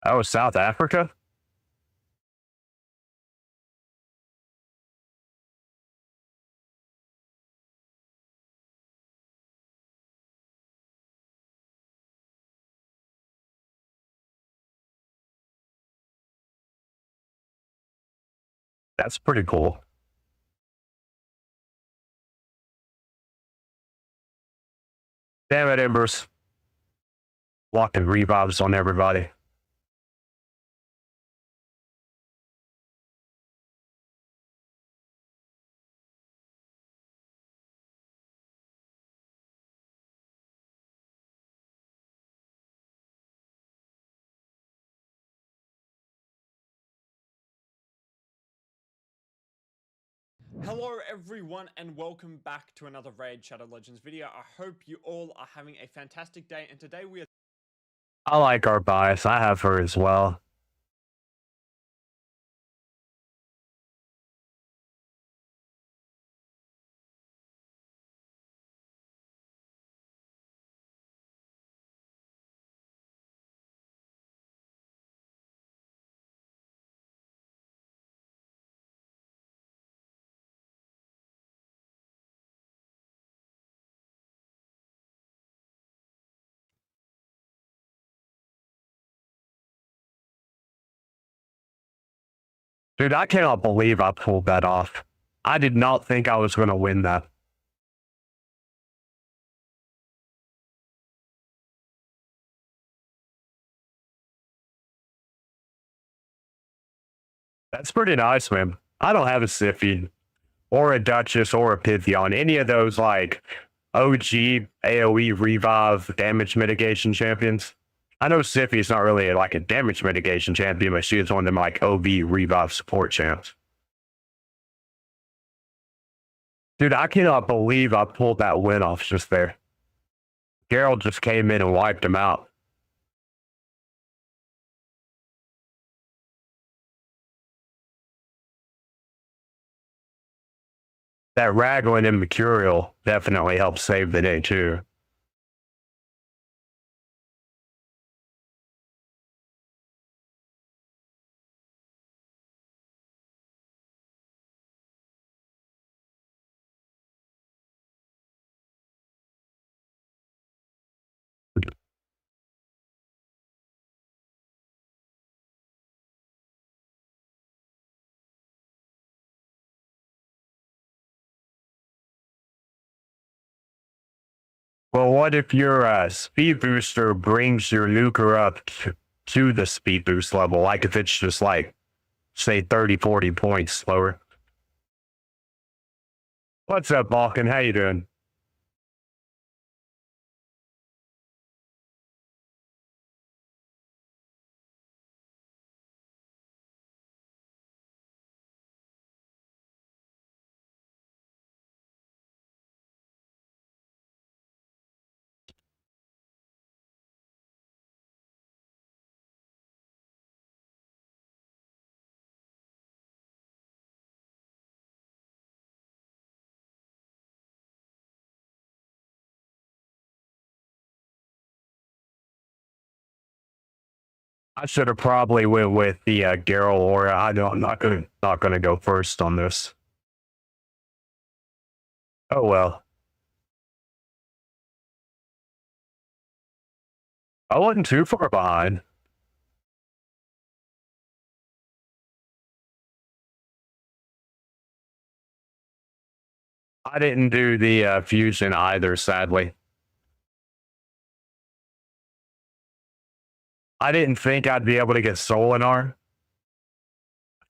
Oh, South Africa? That's pretty cool. Damn it, Embers. Locking revives on everybody. Hello everyone and welcome back to another Raid Shadow Legends video. I hope you all are having a fantastic day, and today we are... I like our bias. I have her as well. Dude, I cannot believe I pulled that off. I did not think I was going to win that. That's pretty nice, man. I don't have a Siffy or a Duchess or a Pythion. Any of those, like, OG AoE revive damage mitigation champions. I know Siffy's not really like a damage mitigation champion, but she is one of them like OV revive support champs. Dude, I cannot believe I pulled that win off just there. Gerald just came in and wiped him out. That Raglan and Mercurial definitely helped save the day too. Well, what if your speed booster brings your Luker up to the speed boost level? Like if it's just like, say, 30, 40 points slower. What's up, Balkan? How you doing? I should have probably went with the Geralt Aura. I know I'm not gonna go first on this. Oh well. I wasn't too far behind. I didn't do the fusion either, sadly. I didn't think I'd be able to get Solinar,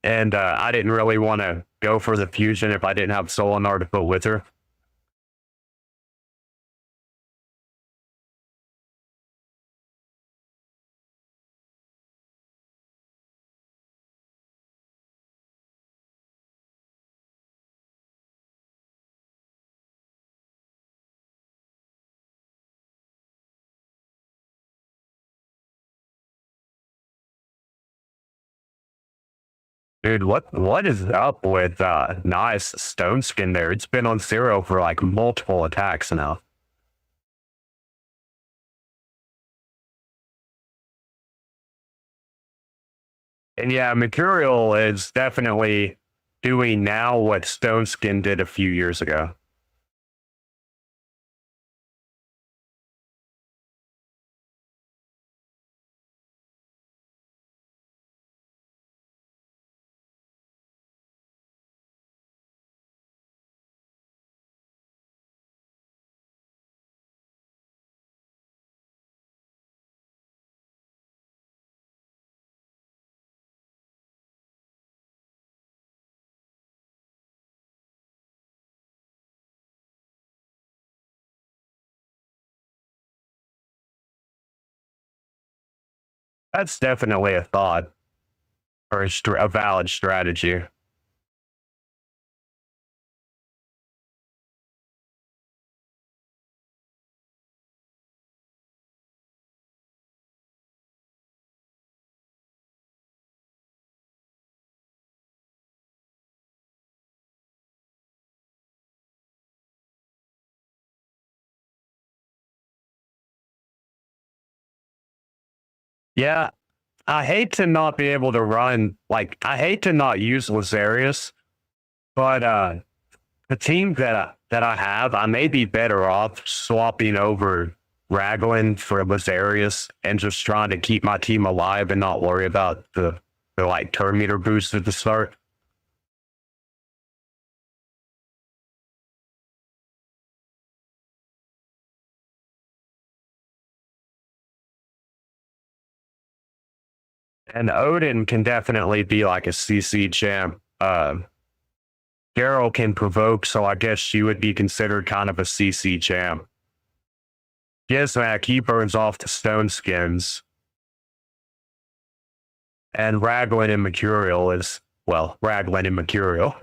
and I didn't really want to go for the fusion if I didn't have Solinar to put with her. Dude, what is up with nice Stone Skin there? It's been on 0 for like multiple attacks now. And yeah, Mercurial is definitely doing now what Stone Skin did a few years ago. That's definitely a thought or a valid strategy. Yeah, I hate to not be able to run, like, I hate to not use Lazarius, but the team that I have, I may be better off swapping over Raglan for Lazarius and just trying to keep my team alive and not worry about the like turn meter boost at the start. And Odin can definitely be like a CC champ. Garrow can provoke, so I guess she would be considered kind of a CC champ. Gizmak, he burns off the stone skins. And Raglan and Mercurial is, well, Raglan and Mercurial.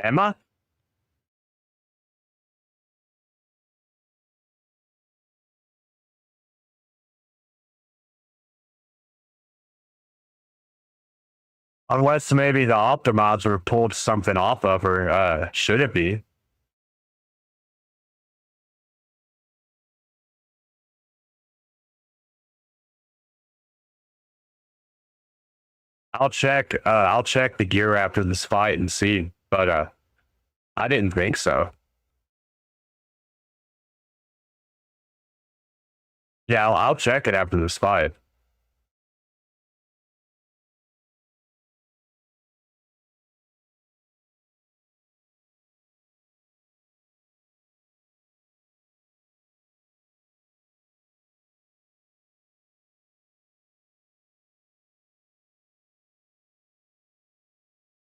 Emma? Unless maybe the optimizer pulled something off of her, should it be? I'll check the gear after this fight and see, but I didn't think so. Yeah, I'll check it after this fight.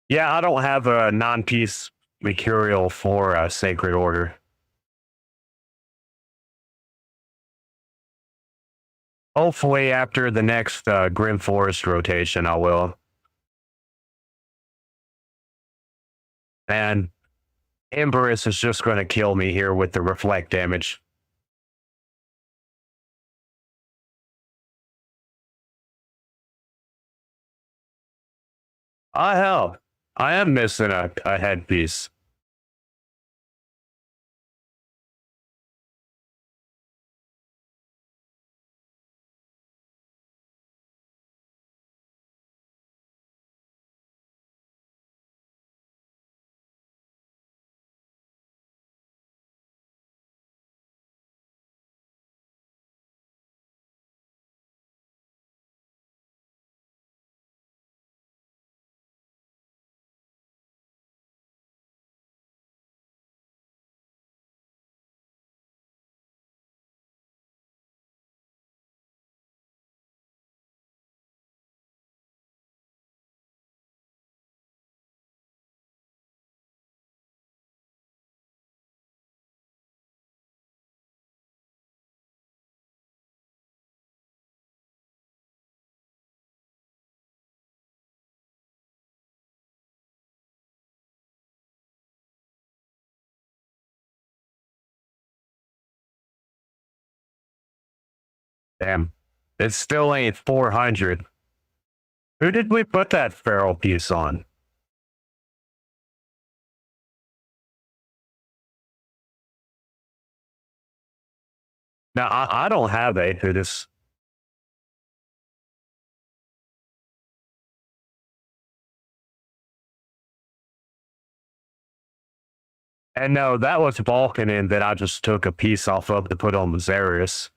Yeah, I don't have a non-piece Mercurial for Sacred Order. Hopefully after the next Grim Forest rotation, I will. And Empress is just going to kill me here with the reflect damage. Ah, hell. I am missing a headpiece. Damn. It still ain't 400. Who did we put that feral piece on? Now, I don't have a who this. And no, that was Vulcanin that I just took a piece off of to put on Mazarius.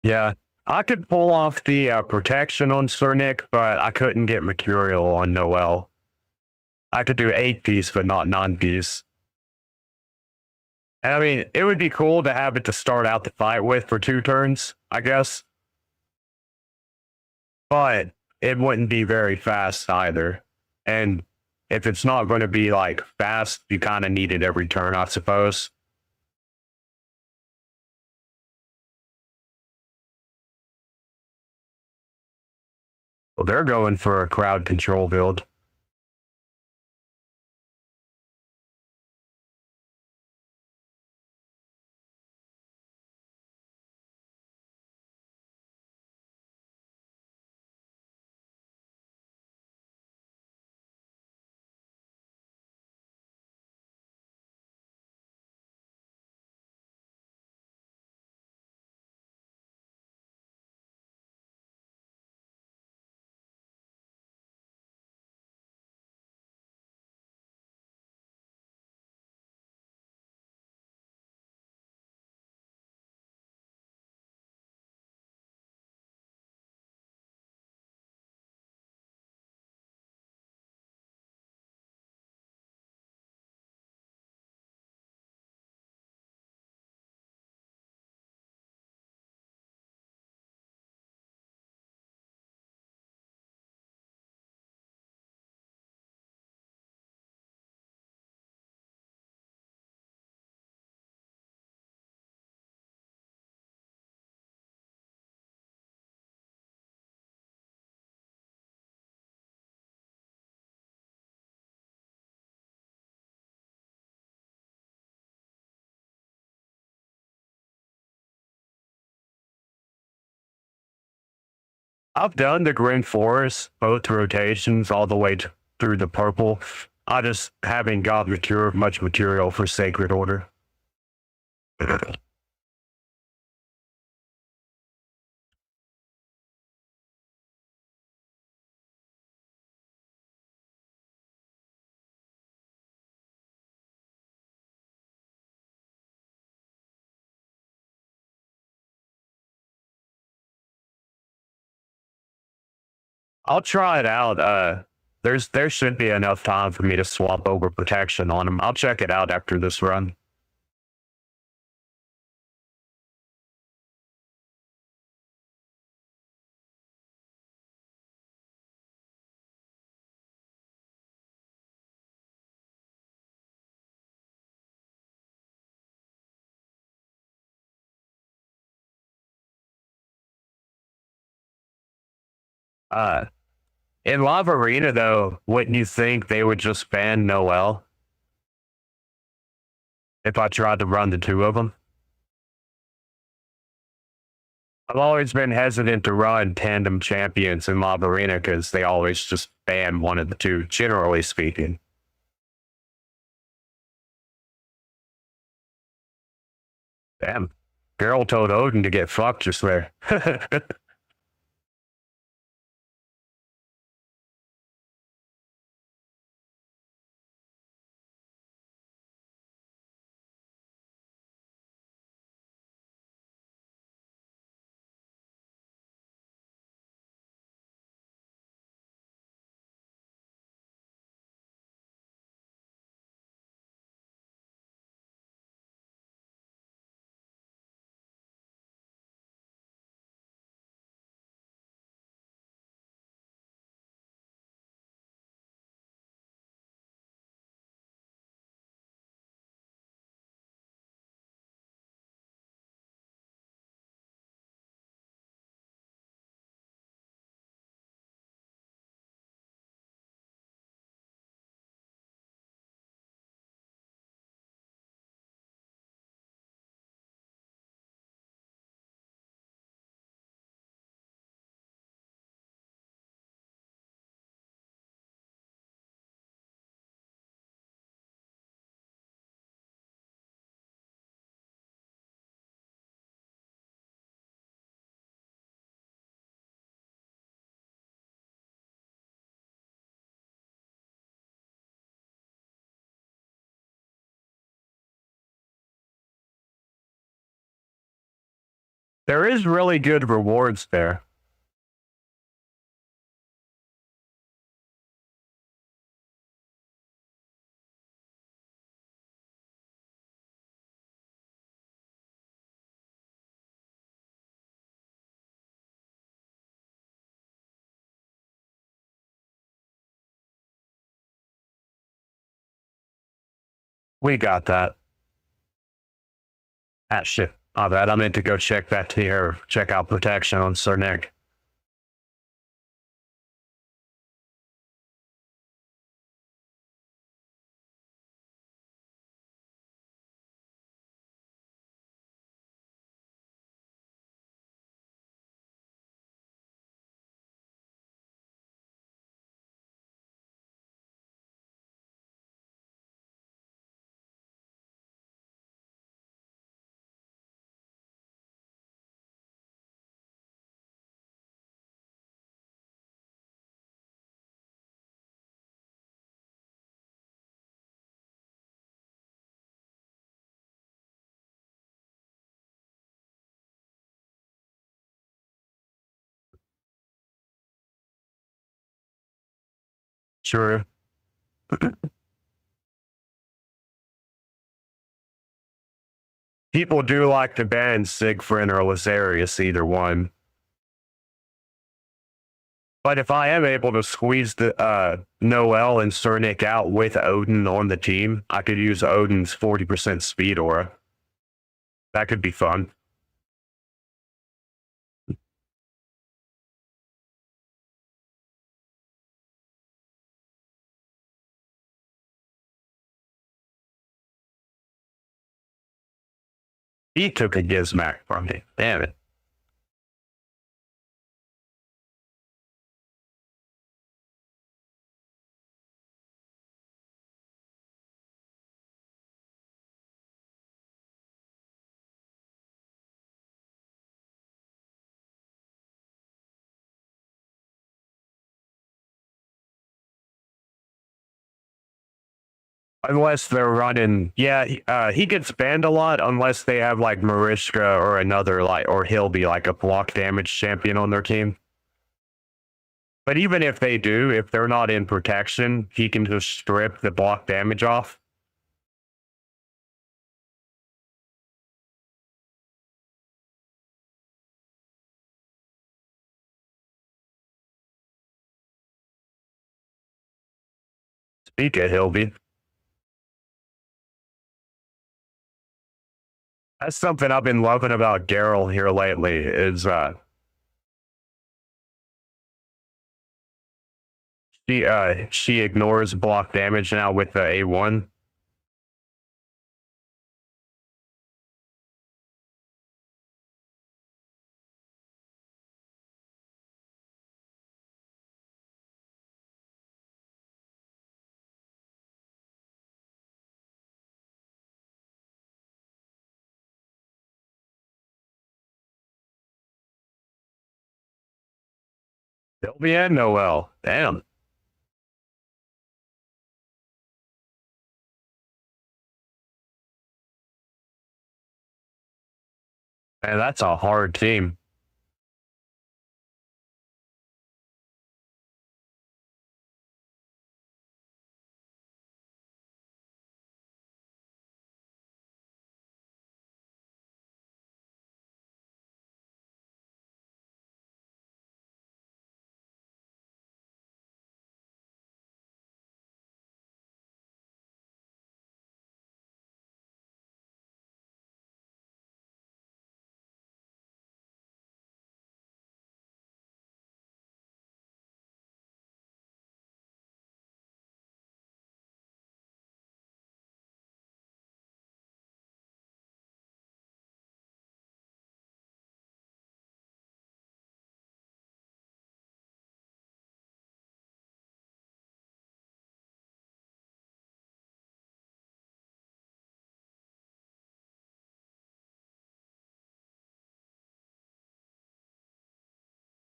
Yeah, I could pull off the protection on Cernic, but I couldn't get Mercurial on Noel. I could do 8 piece, but not 9 piece. And I mean, it would be cool to have it to start out the fight with for 2 turns, I guess. But it wouldn't be very fast either. And if it's not going to be like fast, you kind of need it every turn, I suppose. Well, they're going for a crowd control build. I've done the Green Forest, both rotations, all the way through the purple. I just haven't got much material for Sacred Order. I'll try it out. There should be enough time for me to swap over protection on them. I'll check it out after this run. Uh, in Lava Arena, though, wouldn't you think they would just ban Noel if I tried to run the 2 of them? I've always been hesitant to run tandem champions in Lava Arena because they always just ban one of the 2, generally speaking. Damn. Girl told Odin to get fucked just there. There is really good rewards there. We got that. Ah, shit. Oh, bad. I meant to go check that tier. Check out protection on Sir Nick. Sure. People do like to ban Siegfried or Lazarius, either one. But if I am able to squeeze the Noel and Cernic out with Odin on the team, I could use Odin's 40% speed aura. That could be fun. He took a Gizmac from me. Damn it. Unless they're running, yeah, he gets banned a lot unless they have like Mariska or another or he'll be like a block damage champion on their team. But even if they do, if they're not in protection, he can just strip the block damage off. Speak it, Hilby. That's something I've been loving about Geralt here lately, is she ignores block damage now with the A1. Hilby and Noel. Damn. Man, that's a hard team.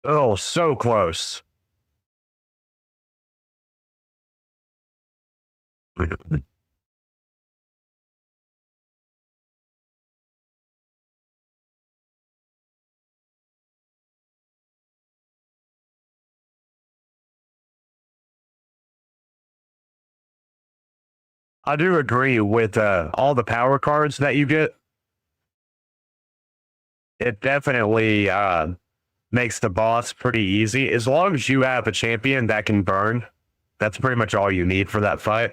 Oh, so close. I do agree with all the power cards that you get. It definitely makes the boss pretty easy. As long as you have a champion that can burn, that's pretty much all you need for that fight.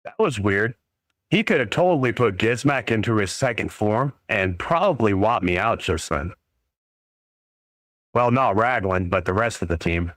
That was weird. He could have totally put Gizmak into his second form and probably wiped me out just then. Well, not Raglan, but the rest of the team.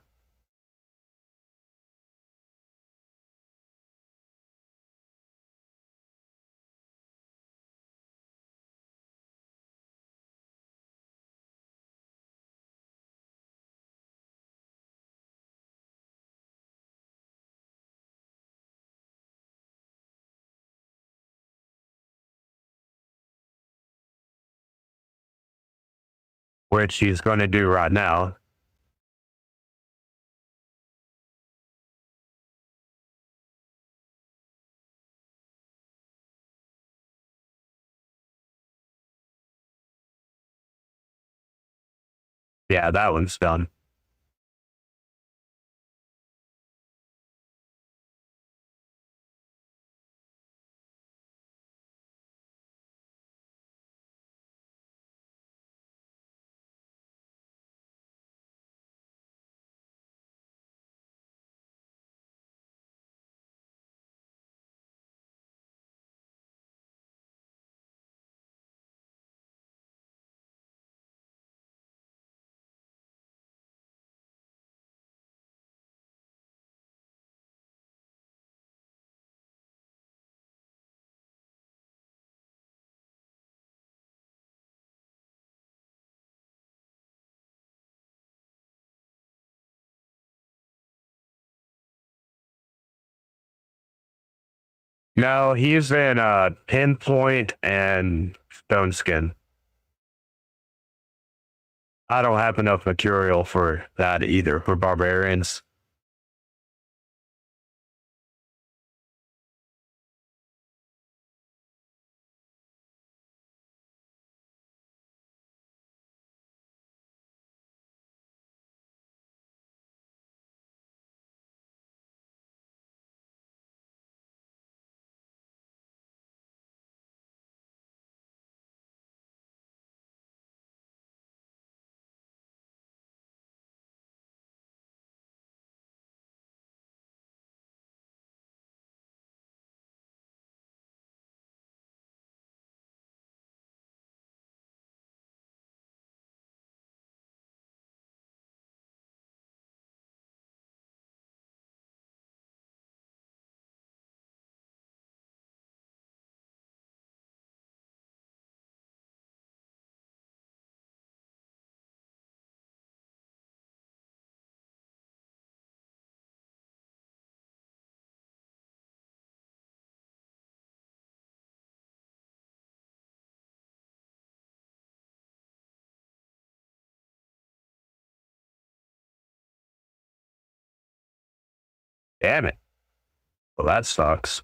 Which he's going to do right now. Yeah, that one's done. No, he's in Pinpoint and Stone Skin. I don't have enough material for that either, for barbarians. Damn it. Well, that sucks.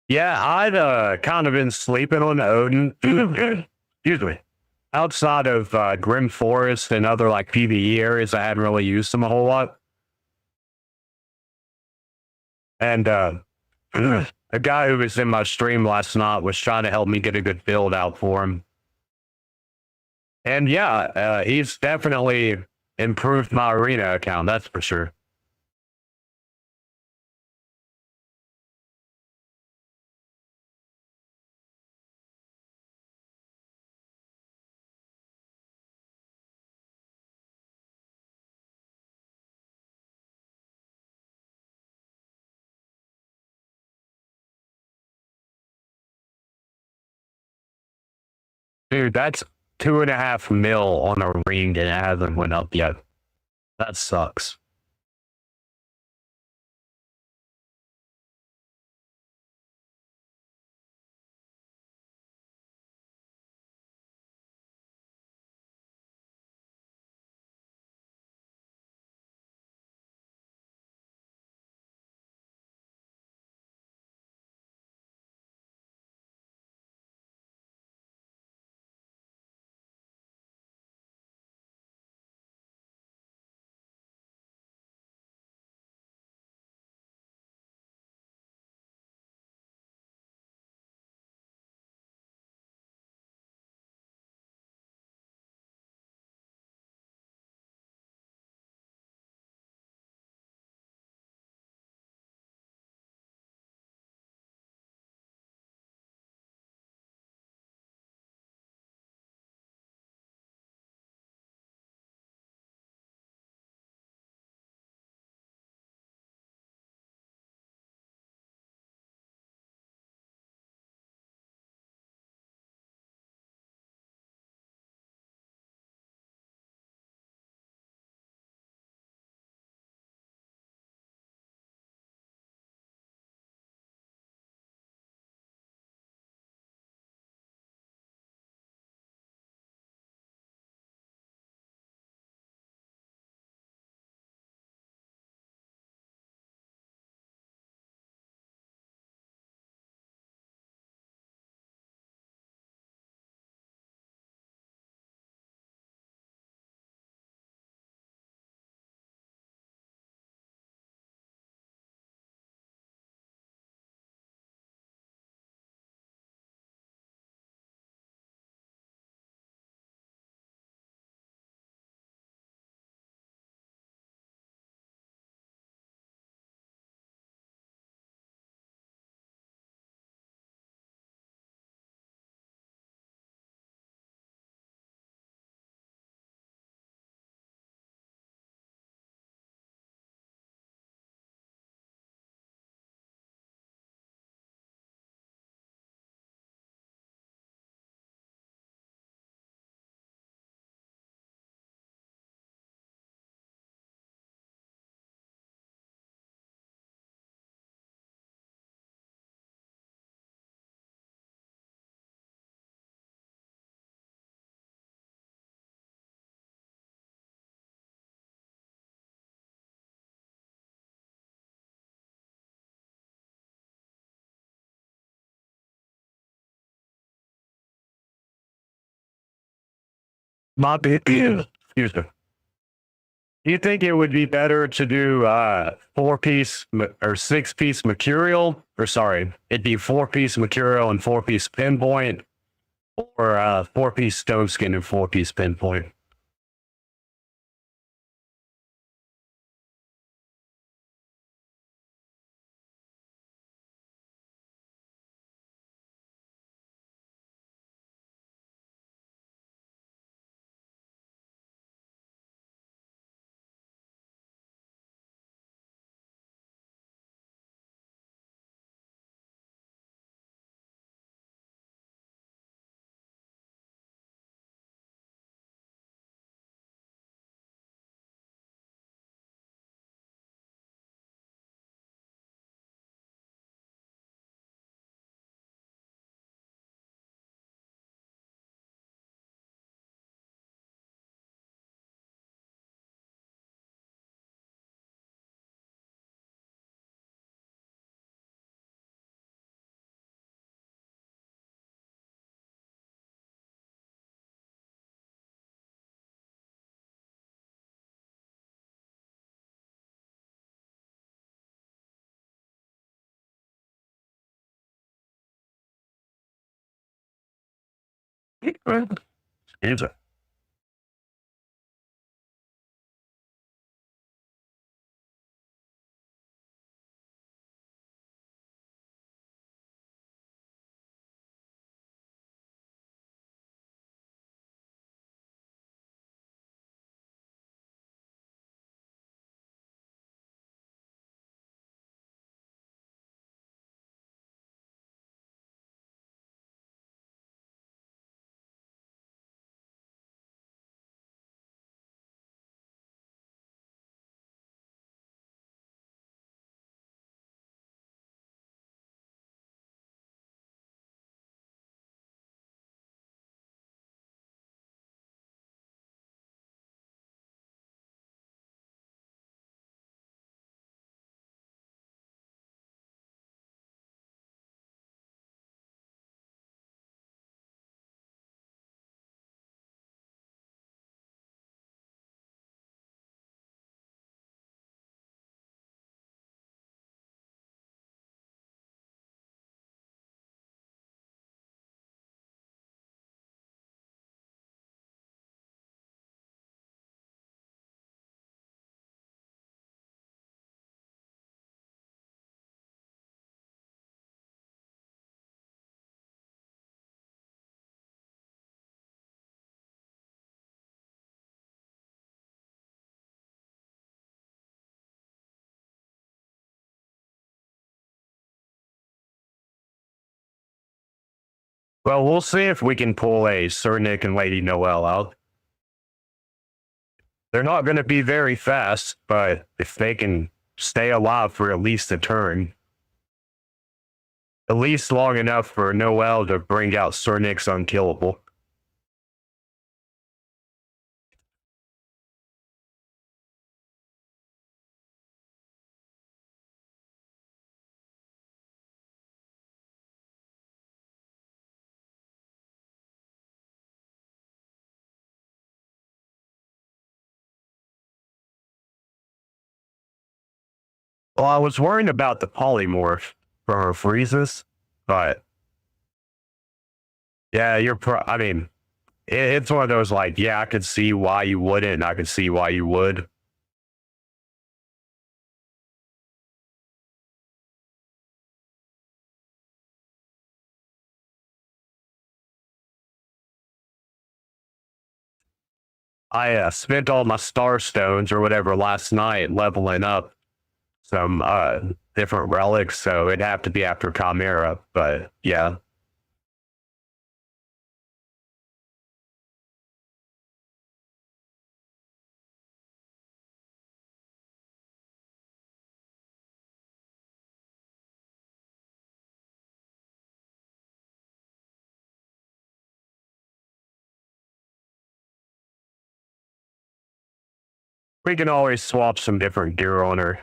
Yeah, I'd kind of been sleeping on Odin. Excuse me. Outside of Grim Forest and other like PvE areas, I hadn't really used them a whole lot. And a guy who was in my stream last night was trying to help me get a good build out for him. And yeah, he's definitely improved my arena account, that's for sure. Dude, that's 2.5 mil on a ring and it hasn't went up yet. That sucks. My excuse me. Do you think it would be better to do 4-piece or 6-piece mercurial? Or sorry, it'd be 4-piece mercurial and 4-piece pinpoint, or 4-piece stone skin and 4-piece pinpoint? Excuse me. Well, we'll see if we can pull a Sir Nick and Lady Noel out. They're not going to be very fast, but if they can stay alive for at least a turn, at least long enough for Noel to bring out Sir Nick's unkillable. Well, I was worried about the polymorph for her freezes, but yeah, I mean, it's one of those like, yeah, I could see why you wouldn't, and I could see why you would. I spent all my star stones or whatever last night leveling up some different relics, so it'd have to be after Chimera, but yeah. We can always swap some different gear on her.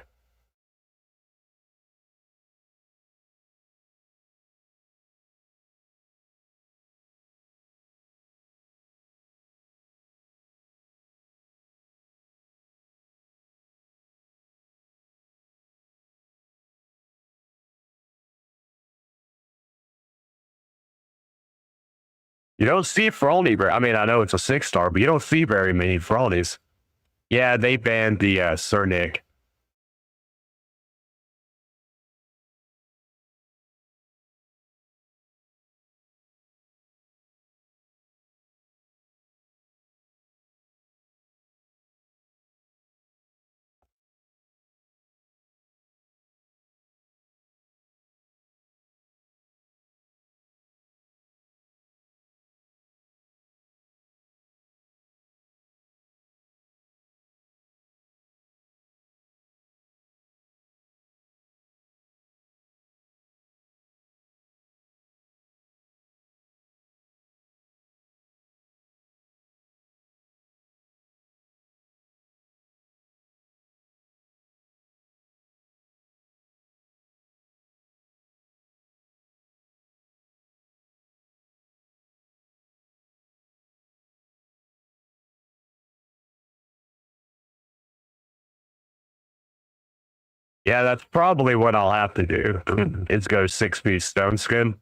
You don't see Frony, I mean, I know it's a 6-star, but you don't see very many Fronies. Yeah, they banned the Sir Nick. Yeah, that's probably what I'll have to do, is go 6-piece stone skin.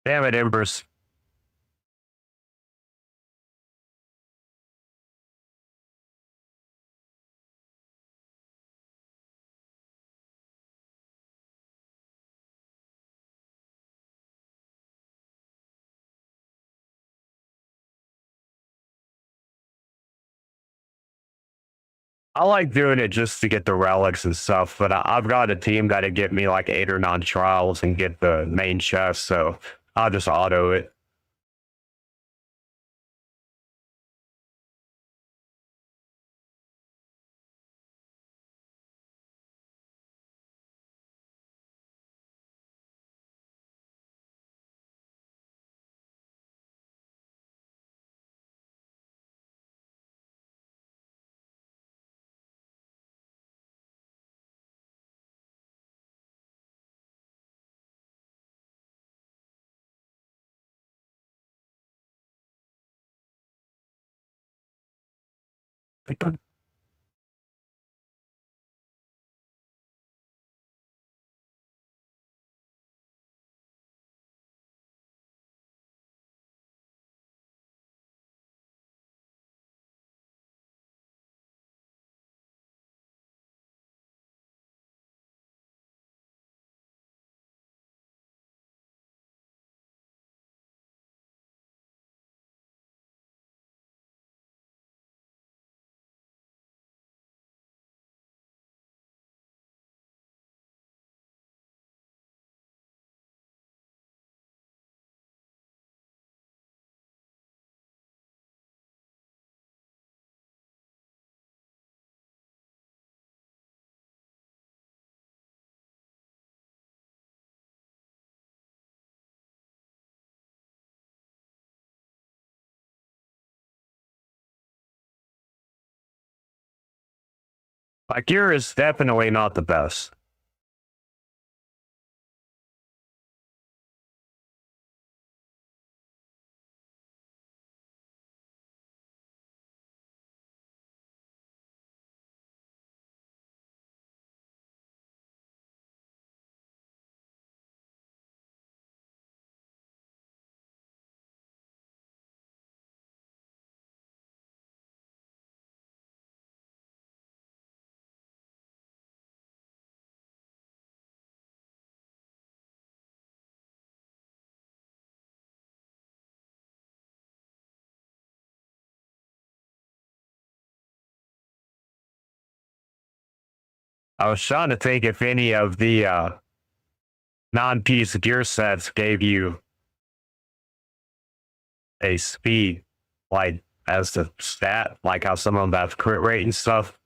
Damn it, Embers. I like doing it just to get the relics and stuff, but I've got a team that'll get me like 8 or 9 trials and get the main chest, so I'll just auto it. My gear is definitely not the best. I was trying to think if any of the non-piece gear sets gave you a speed, like as the stat, like how some of them have crit rate and stuff.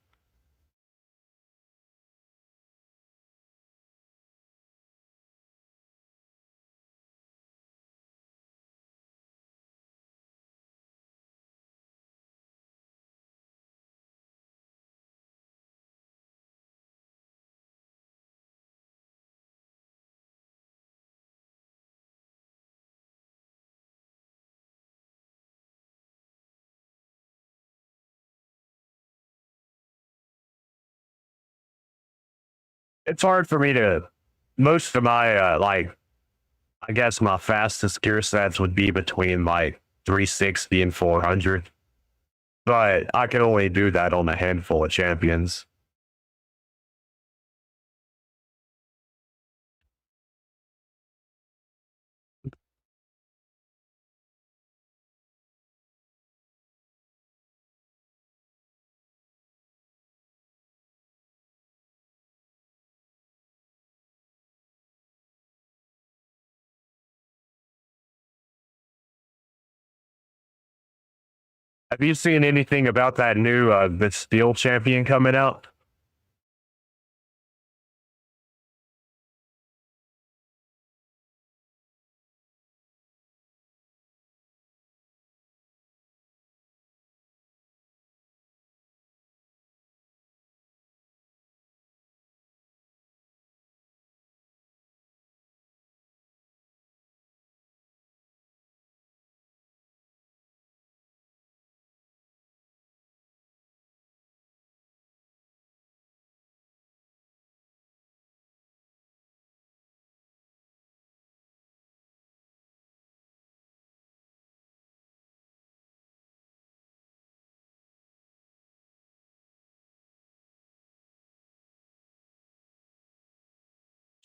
It's hard for me to. Most of my like, I guess my fastest gear sets would be between like 360 and 400, but I can only do that on a handful of champions. Have you seen anything about that new the steel champion coming out?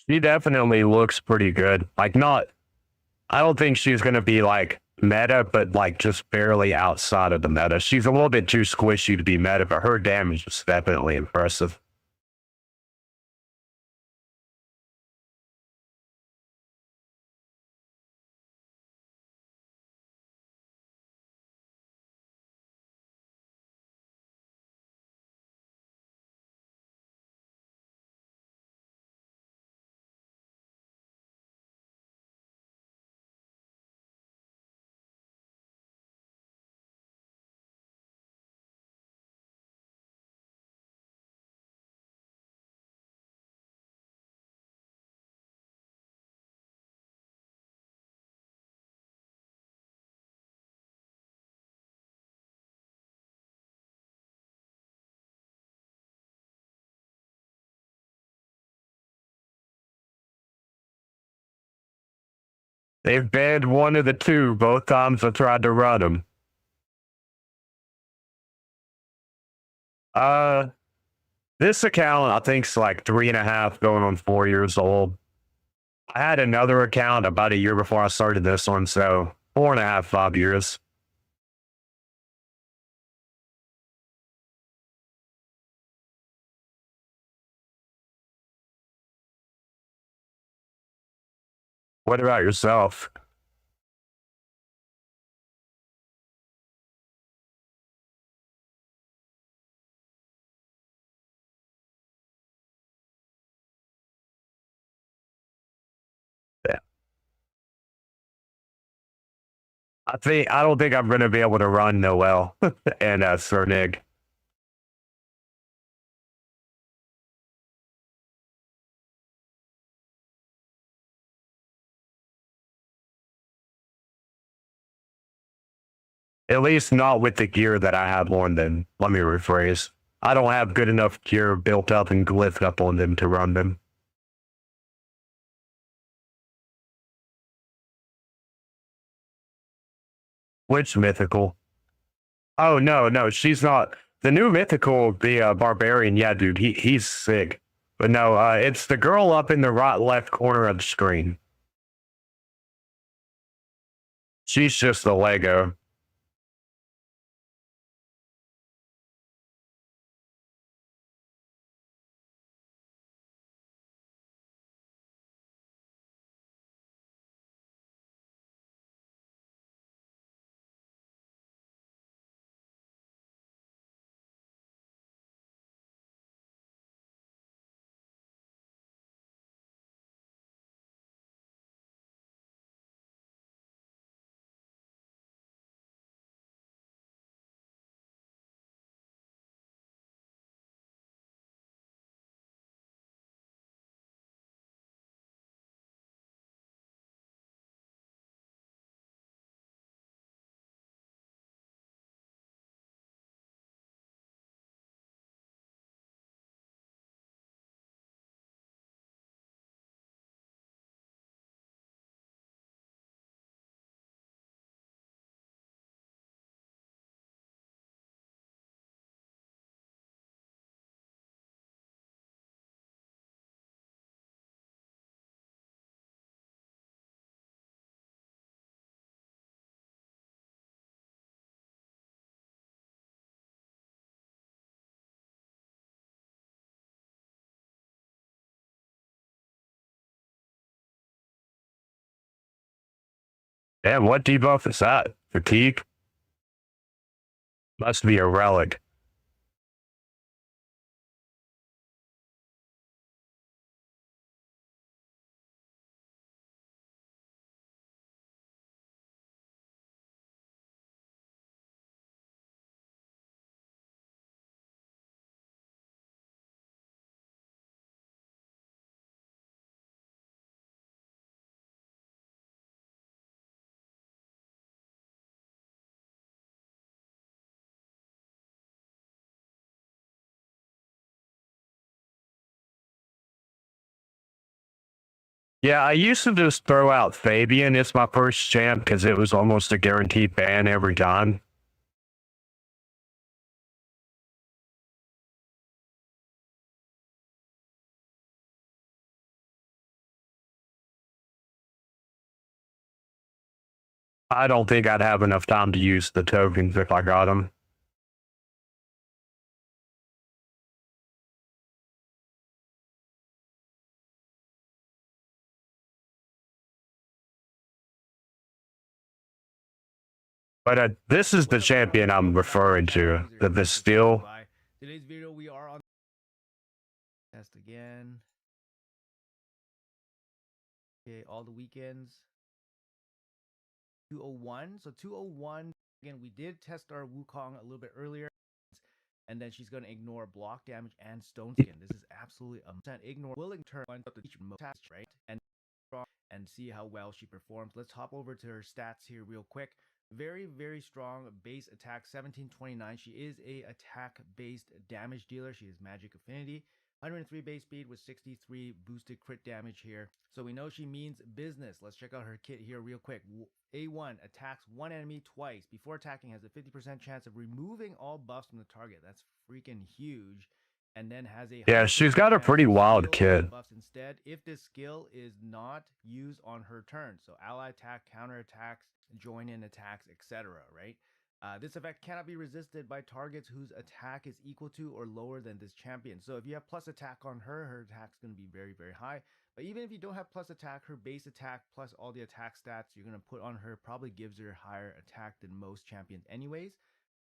She definitely looks pretty good. Like, not, I don't think she's going to be like meta, but like just barely outside of the meta. She's a little bit too squishy to be meta, but her damage is definitely impressive. They've banned one of the two both times I tried to run them. Uh, this account I think's like 3.5, going on 4 years old. I had another account about a year before I started this one, so 4.5, 5 years. What about yourself? Yeah. I don't think I'm gonna be able to run Noel and Cernig. At least not with the gear that I have on them. Let me rephrase. I don't have good enough gear built up and glyphed up on them to run them. Which mythical? Oh no, no, she's not. The new mythical, the barbarian. Yeah, dude, he's sick. But no, it's the girl up in the right left corner of the screen. She's just a Lego. Damn, what debuff is that? Fatigue? Must be a relic. Yeah, I used to just throw out Fabian as my first champ because it was almost a guaranteed ban every time. I don't think I'd have enough time to use the tokens if I got them. But this is the champion I'm referring to. The steel. Today's video, we are on test again. Okay, all the weekends. 201. So 201. Again, we did test our Wukong a little bit earlier. And then she's going to ignore block damage and stone skin. This is absolutely a ignore. Will turn on each task, right? And see how well she performs. Let's hop over to her stats here real quick. Very, very strong base attack, 1729. She is a attack-based damage dealer. She is magic affinity. 103 base speed with 63 boosted crit damage here. So we know she means business. Let's check out her kit here real quick. A1 attacks one enemy twice. Before attacking, has a 50% chance of removing all buffs from the target. That's freaking huge. And then has a Yeah, she's got a pretty wild kit. Buffs instead if this skill is not used on her turn. So ally attack, counter attacks, join in attacks, etc. Right? This effect cannot be resisted by targets whose attack is equal to or lower than this champion. So if you have plus attack on her, her attack's going to be very, very high. But even if you don't have plus attack, her base attack plus all the attack stats you're going to put on her probably gives her higher attack than most champions anyways.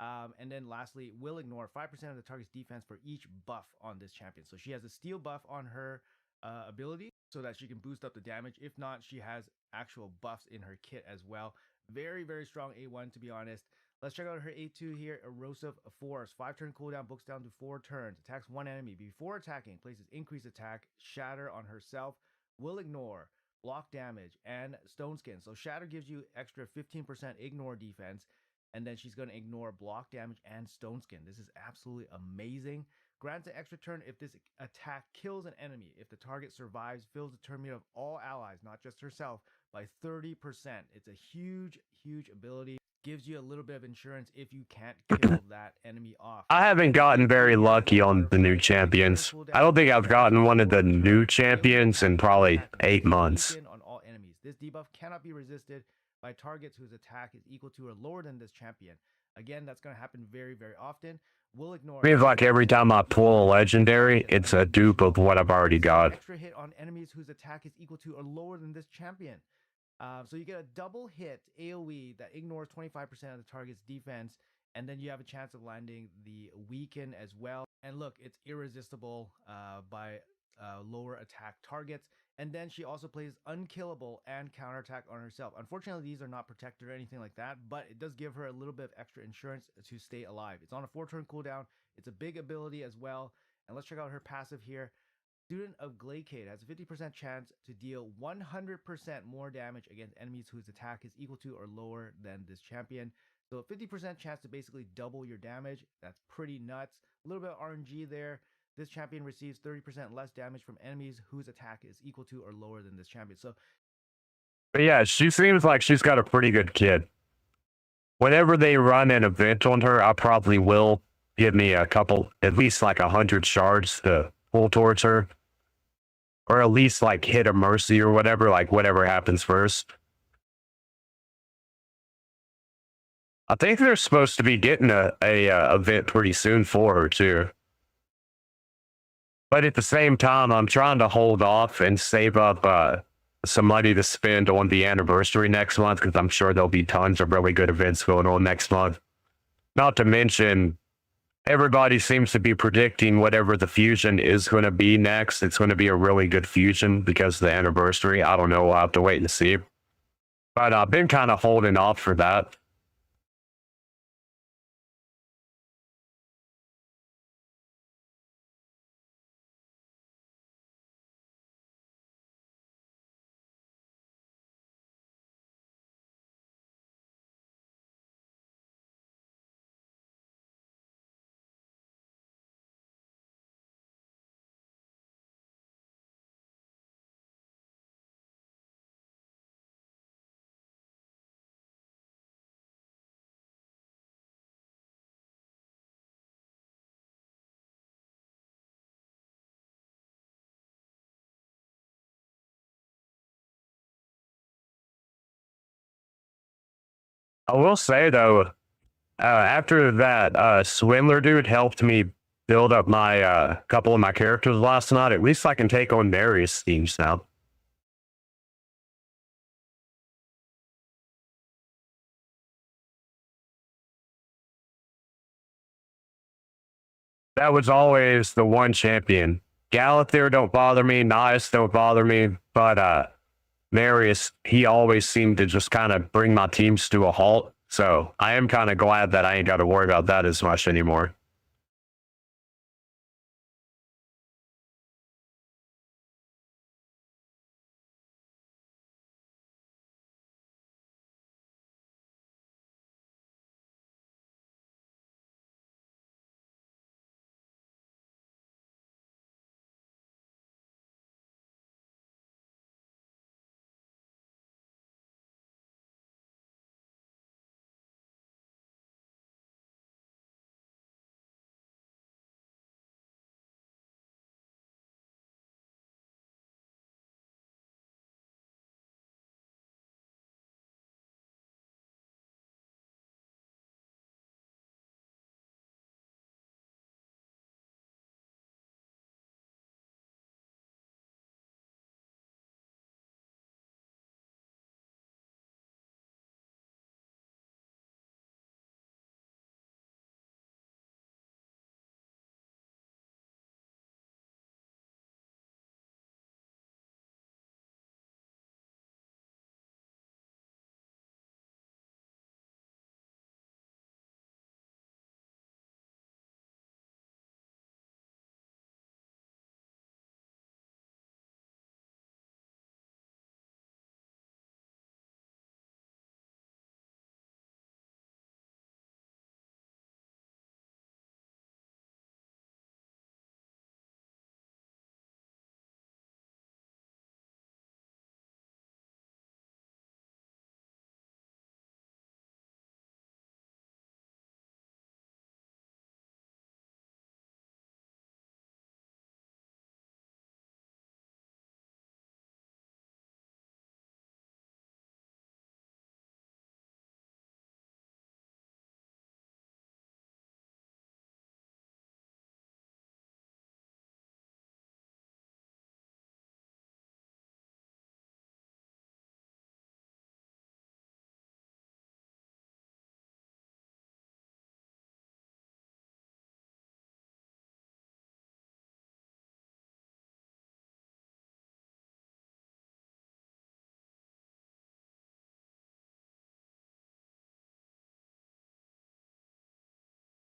And then lastly, will ignore 5% of the target's defense for each buff on this champion. So she has a steel buff on her ability so that she can boost up the damage. If not, she has actual buffs in her kit as well. Very, very strong A1 to be honest. Let's check out her A2 here. Erosive Force. 5-turn cooldown, books down to 4 turns. Attacks one enemy. Before attacking, places increased attack, shatter on herself. Will ignore, block damage, and stone skin. So shatter gives you extra 15% ignore defense. And then she's going to ignore block damage and stone skin. This is absolutely amazing. Grants an extra turn if this attack kills an enemy. If the target survives, fills the turn meter of all allies, not just herself, by 30%. It's a huge, huge ability. Gives you a little bit of insurance if you can't kill that enemy off. I haven't gotten very lucky on the new champions. I don't think I've gotten one of the new champions in probably 8 months. On all enemies. This debuff cannot be resisted by targets whose attack is equal to or lower than this champion. Again, that's going to happen very, very often. We'll ignore. Means like every time I pull a legendary, it's a dupe of what I've already got. Extra hit on enemies whose attack is equal to or lower than this champion. So you get a double hit AoE that ignores 25% of the target's defense, and then you have a chance of landing the weaken as well. And look, it's irresistible by lower attack targets. And then she also plays unkillable and counterattack on herself. Unfortunately, these are not protected or anything like that, but it does give her a little bit of extra insurance to stay alive. It's on a 4-turn cooldown. It's a big ability as well. And let's check out her passive here. Student of Glaciate has a 50% chance to deal 100% more damage against enemies whose attack is equal to or lower than this champion. So a 50% chance to basically double your damage. That's pretty nuts. A little bit of RNG there. This champion receives 30% less damage from enemies whose attack is equal to or lower than this champion. So, but yeah, she seems like she's got a pretty good kit. Whenever they run an event on her, I probably will give me a couple, at least like 100 shards to pull towards her. Or at least like hit a mercy or whatever, like whatever happens first. I think they're supposed to be getting a event pretty soon for her too. But at the same time, I'm trying to hold off and save up some money to spend on the anniversary next month, because I'm sure there'll be tons of really good events going on next month. Not to mention, everybody seems to be predicting whatever the fusion is going to be next. It's going to be a really good fusion because of the anniversary. I don't know. We'll have to wait and see. But I've been kind of holding off for that. I will say though, after that swindler dude helped me build up my couple of my characters last night, at least I can take on various teams now. That was always the one champion. Galather don't bother me, Nias don't bother me, but Marius, he always seemed to just kind of bring my teams to a halt. So I am kind of glad that I ain't got to worry about that as much anymore.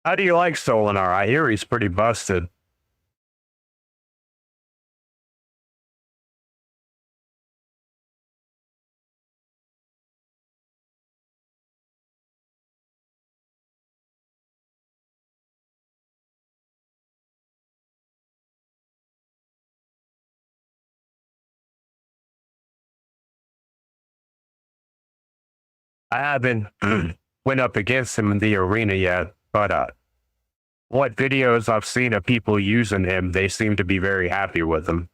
How do you like Solinar? I hear he's pretty busted. I haven't went up against him in the arena yet, but what videos I've seen of people using him, they seem to be very happy with him.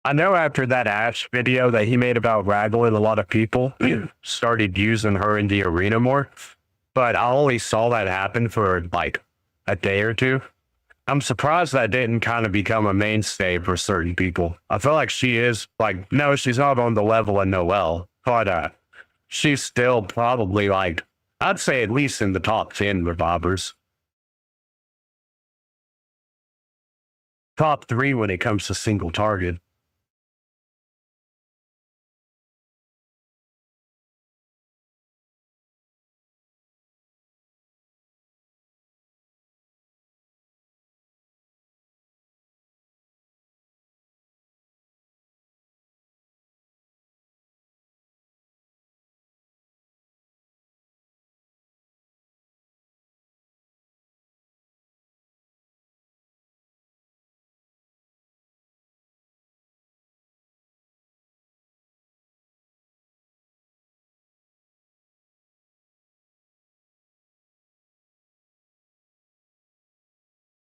I know after that Ash video that he made about Raglan, a lot of people started using her in the arena more. But I only saw that happen for like a day or two. I'm surprised that didn't kind of become a mainstay for certain people. I feel like she is like, no, she's not on the level of Noelle, but she's still probably like, I'd say at least in the top 10 revivers. Top 3 when it comes to single target.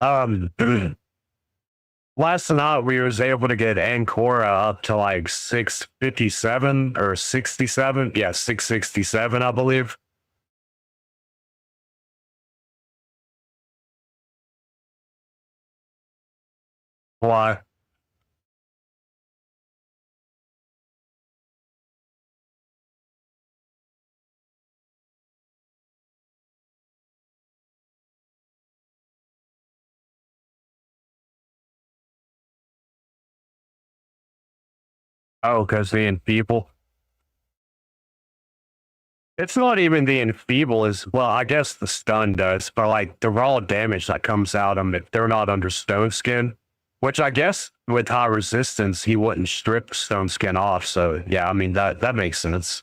Um, last night we was able to get Ancora up to like 657 or 67. Yeah, 667, I believe. Why? Oh, because the enfeeble. It's not even the enfeeble is well, I guess the stun does, but like the raw damage that comes out of them if they're not under stone skin, which I guess with high resistance he wouldn't strip stone skin off. So yeah, I mean that makes sense.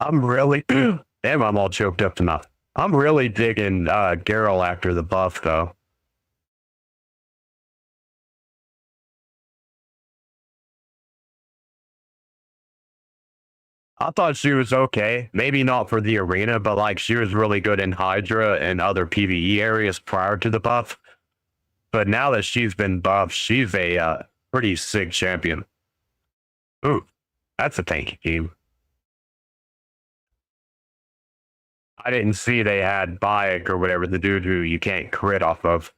I'm really damn, I'm all choked up tonight. I'm really digging Geralt after the buff though. I thought she was okay. Maybe not for the arena, but like she was really good in Hydra and other PvE areas prior to the buff. But now that she's been buffed, she's a pretty sick champion. Ooh, that's a tanky team. I didn't see they had Bayek or whatever, the dude who you can't crit off of.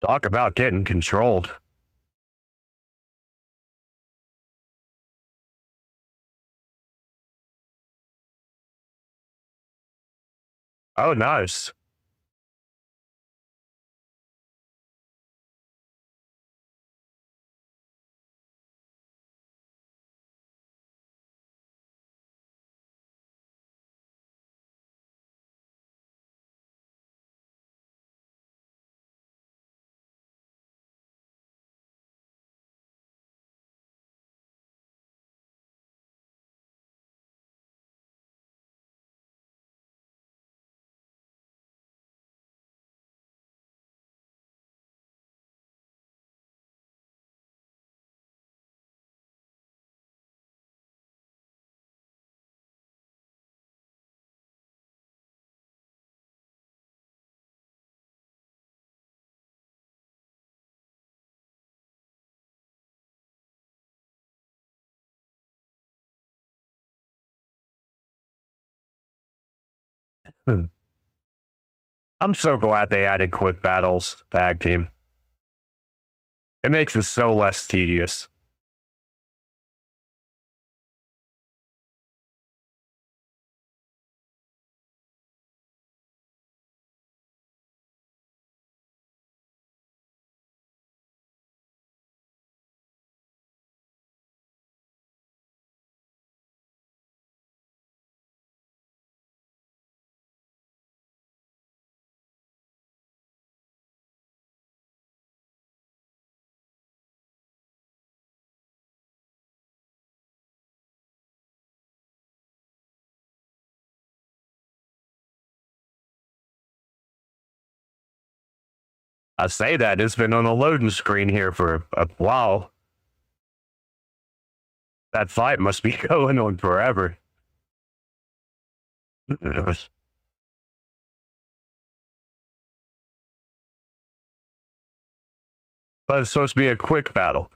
Talk about getting controlled. Oh, nice. Hmm. I'm so glad they added quick battles tag team. It makes it so less tedious. I say that it's been on the loading screen here for a while. That fight must be going on forever. But it's supposed to be a quick battle.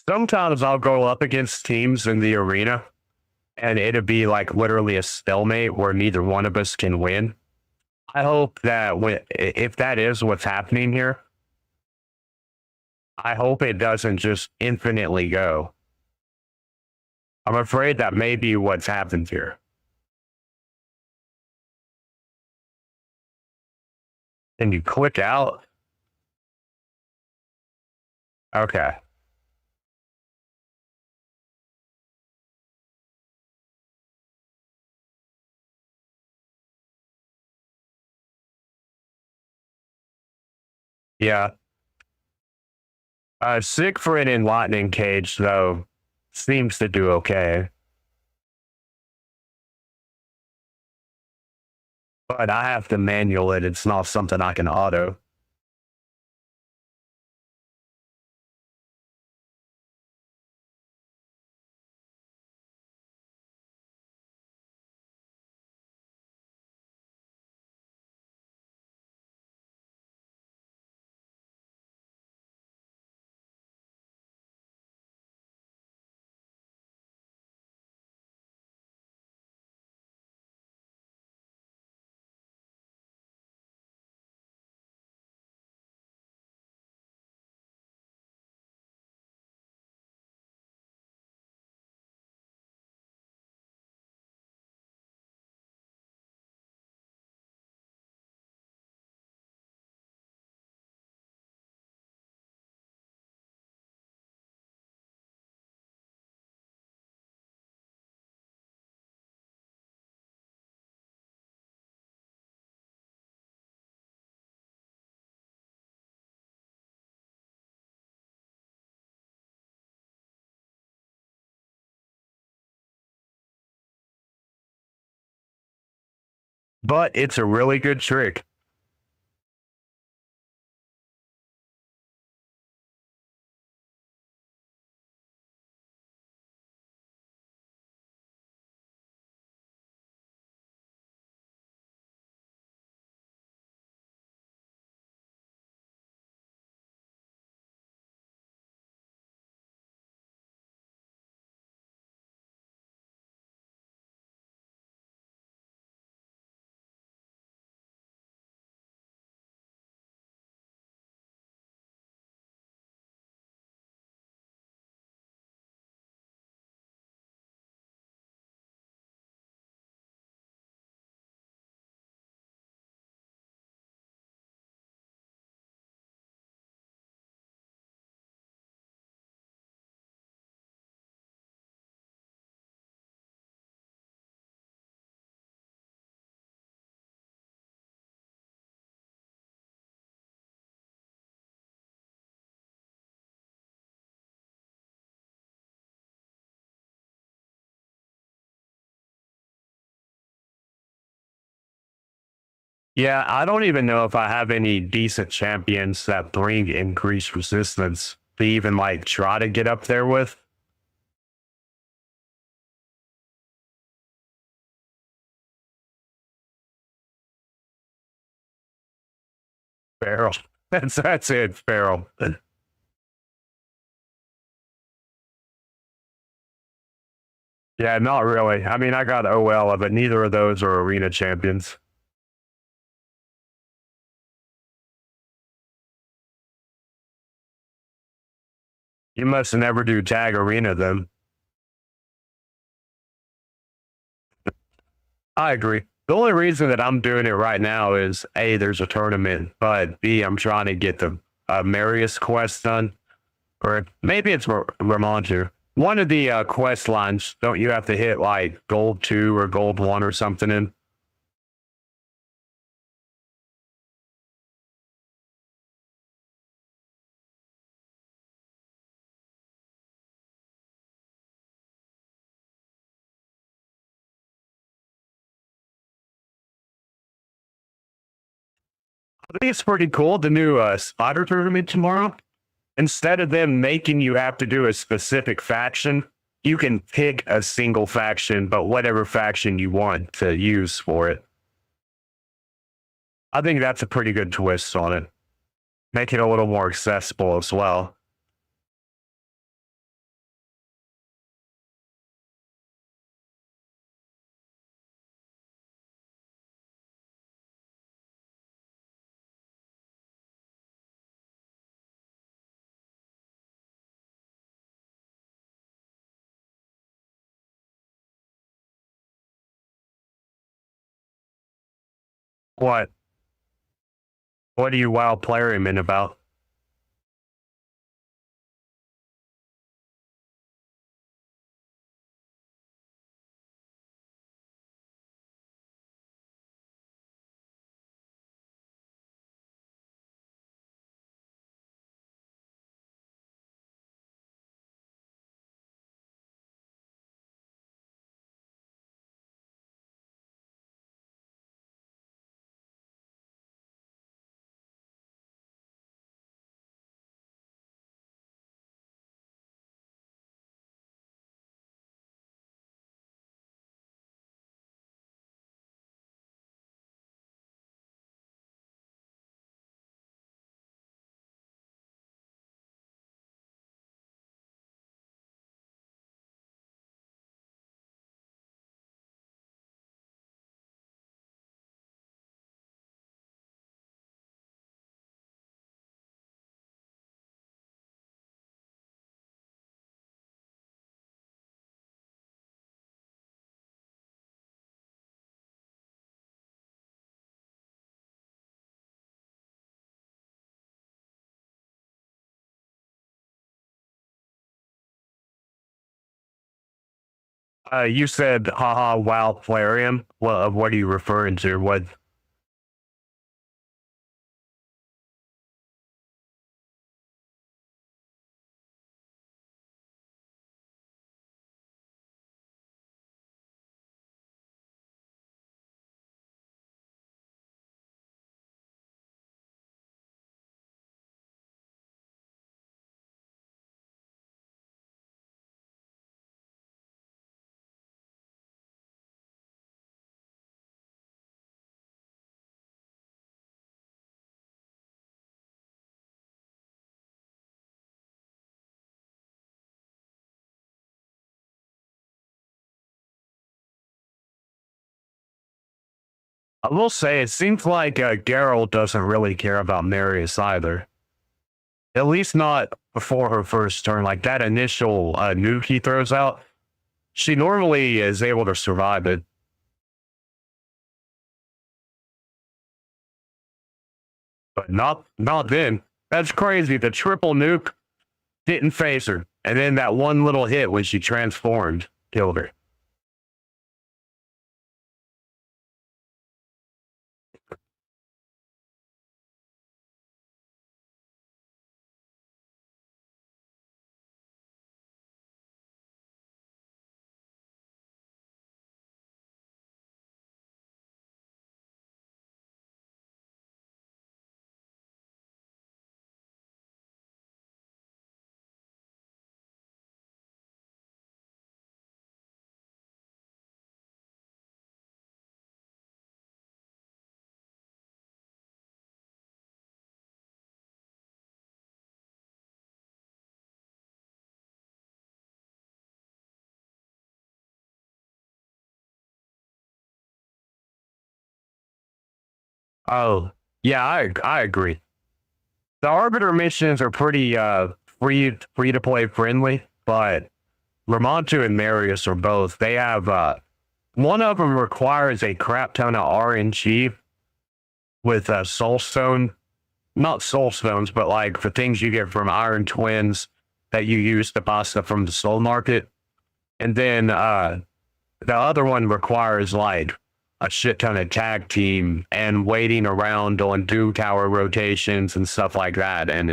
Sometimes I'll go up against teams in the arena and it'll be like literally a stalemate where neither one of us can win. I hope that if that is what's happening here, I hope it doesn't just infinitely go. I'm afraid that may be what's happened here. And you click out. Okay. Yeah. Siegfried in Lightning Cage, though, seems to do okay. But I have to manual it. It's not something I can auto. But it's a really good trick. Yeah, I don't even know if I have any decent champions that bring increased resistance to even like try to get up there with. Feral. That's it, Feral. Yeah, not really. I mean, I got OL, but neither of those are arena champions. You must never do tag arena then. I agree. The only reason that I'm doing it right now is A, there's a tournament, but B, I'm trying to get the Marius quest done. Or maybe it's Ramontu. One of the quest lines, don't you have to hit like gold 2 or gold 1 or something in? I think it's pretty cool. The new spider tournament tomorrow. Instead of them making you have to do a specific faction, you can pick a single faction, but whatever faction you want to use for it. I think that's a pretty good twist on it. Make it a little more accessible as well. What? What are you WoW playing in about? You said, haha, WoW Plarium. Well, what are you referring to? What? I will say, it seems like Geralt doesn't really care about Marius either. At least not before her first turn. Like that initial nuke he throws out, she normally is able to survive it. But not then. That's crazy. The triple nuke didn't phase her. And then that one little hit when she transformed killed her. Oh, yeah, I agree. The Arbiter missions are pretty free to play friendly, but Ramontu and Marius are both. They have one of them requires a crap ton of RNG with soul stone, not soul stones, but like the things you get from Iron Twins that you use to buy stuff from the soul market. And then the other one requires like a shit ton of tag team and waiting around on Doom Tower rotations and stuff like that. And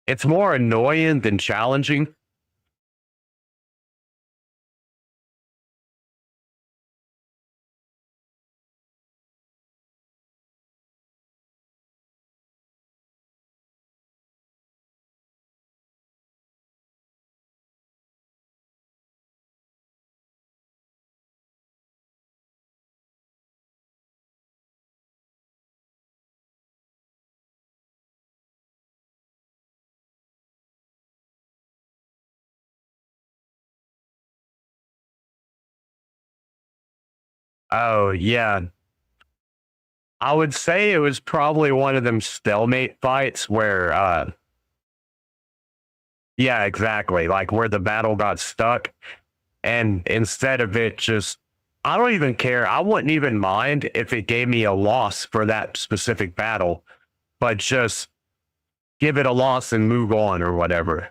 it's more annoying than challenging. Oh, yeah. I would say it was probably one of them stalemate fights where, yeah, exactly. Like where the battle got stuck. And instead of it just, I don't even care. I wouldn't even mind if it gave me a loss for that specific battle, but just give it a loss and move on or whatever.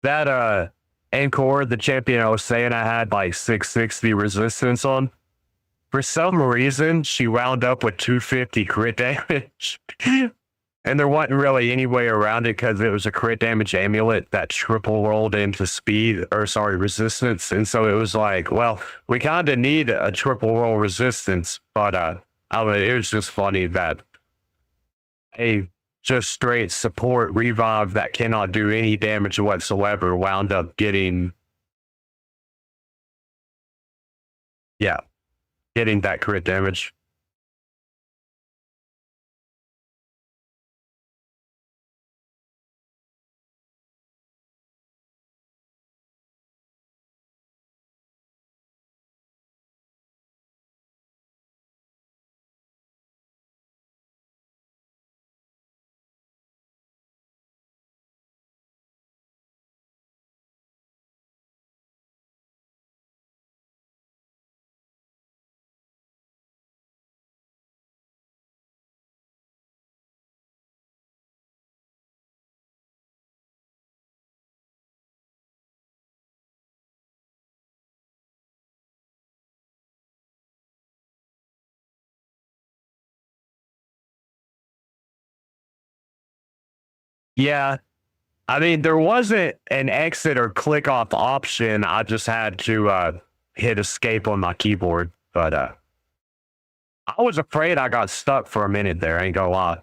That Encore, the champion I was saying I had like 660 resistance on. For some reason, she wound up with 250 crit damage. And there wasn't really any way around it because it was a crit damage amulet that triple rolled into speed, or sorry, resistance. And so it was like, well, we kind of need a triple roll resistance, but I mean, it was just funny that a just straight support revive that cannot do any damage whatsoever wound up getting, yeah, getting that crit damage. Yeah, I mean, there wasn't an exit or click off option. I just had to hit escape on my keyboard. But I was afraid I got stuck for a minute there. I ain't gonna lie.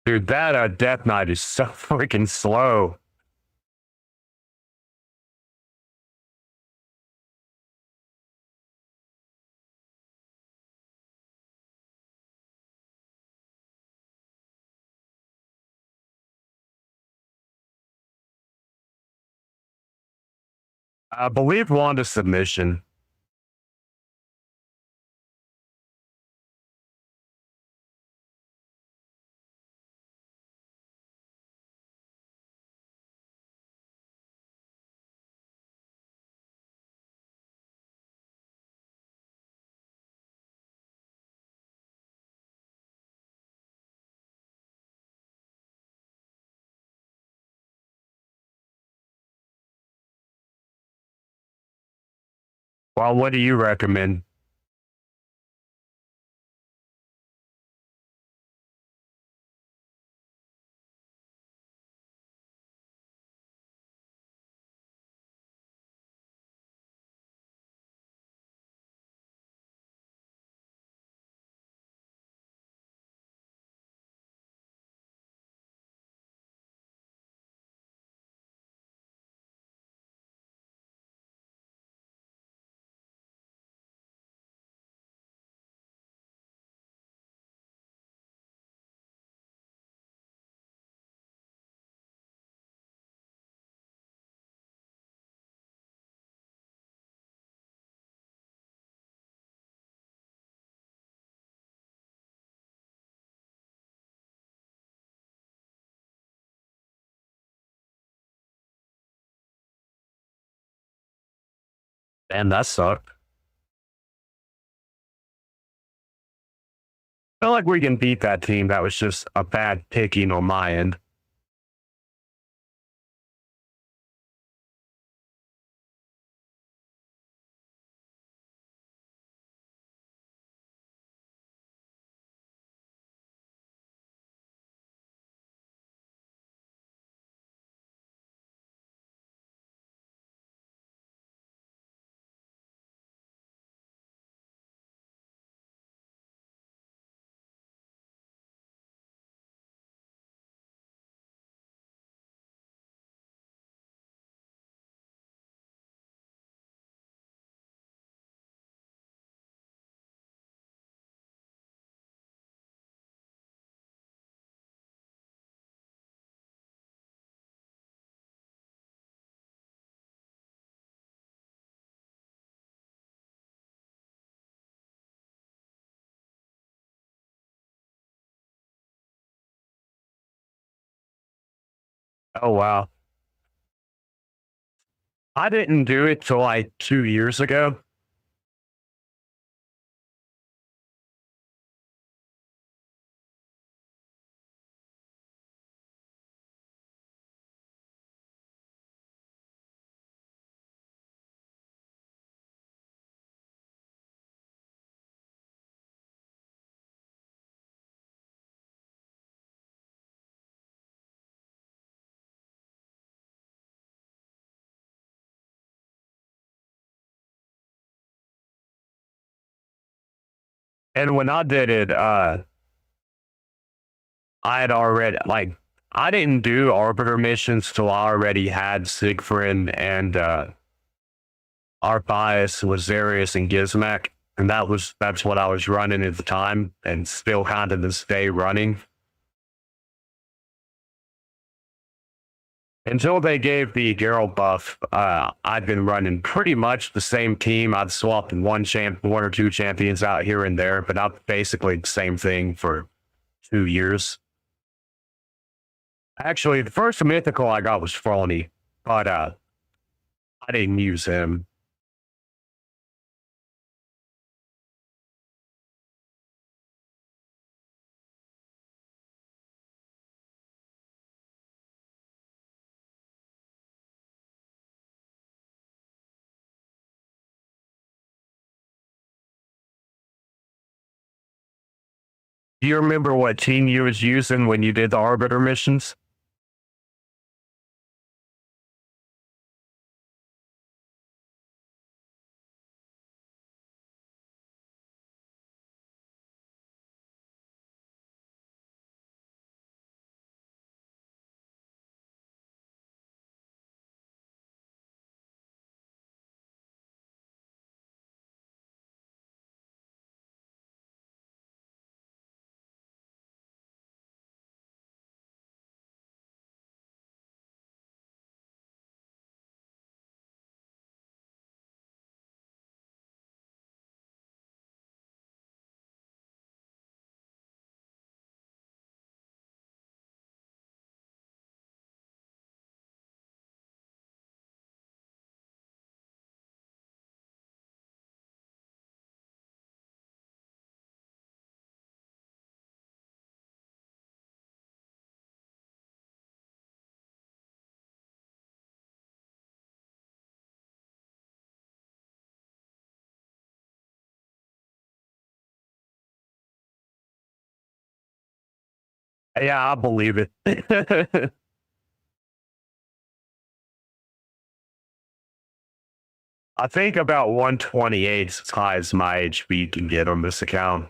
Dude, that Death Knight is so freaking slow. I believe Wanda's submission. Well, what do you recommend? Damn, that sucked. I feel like we can beat that team. That was just a bad picking on my end. Oh wow. I didn't do it till like 2 years ago. And when I did it, I had already like I didn't do arbiter missions till I already had Siegfried and our bias was Zarius and Gizmek, and that's what I was running at the time, and still kind of to this day running. Until they gave the Geralt buff, I'd been running pretty much the same team. I'd swapped one or two champions out here and there, but not basically the same thing for 2 years. Actually, the first mythical I got was Frony, but I didn't use him. Do you remember what team you was using when you did the Arbiter missions? Yeah, I believe it. I think about 128 is as high as my HP can get on this account.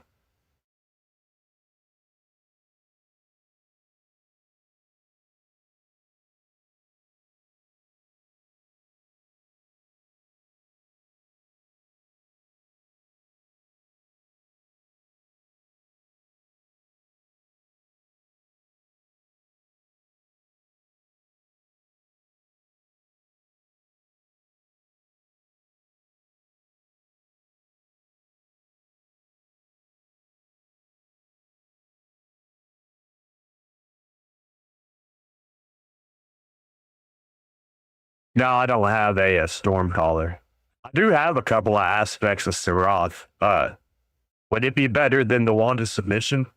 No, I don't have a Stormcaller. I do have a couple of aspects of Sirath. Would it be better than the Wand of Submission?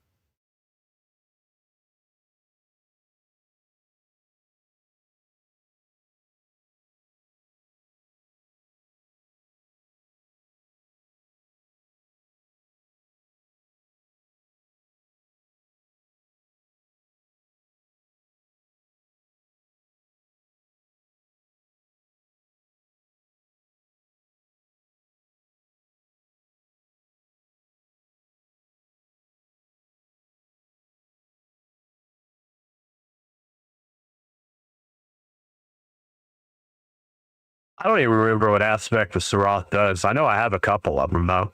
I don't even remember what aspect of Sirath does. I know I have a couple of them, though.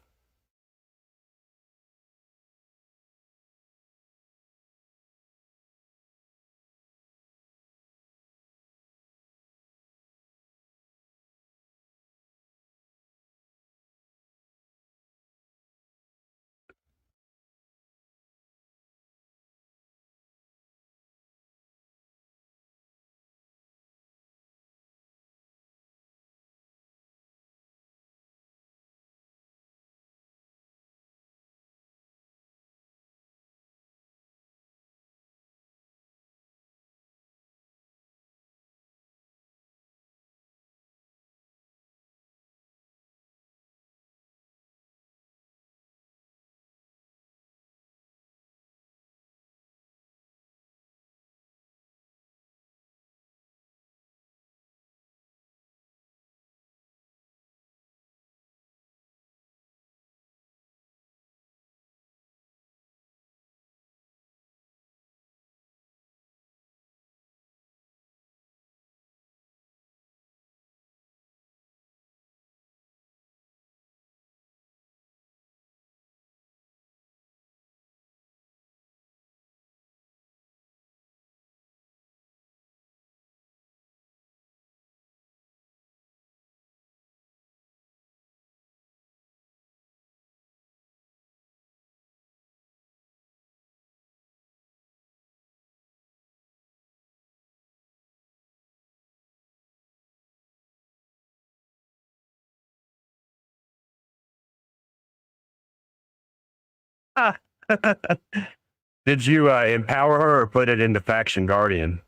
Did you empower her or put it into Faction Guardian?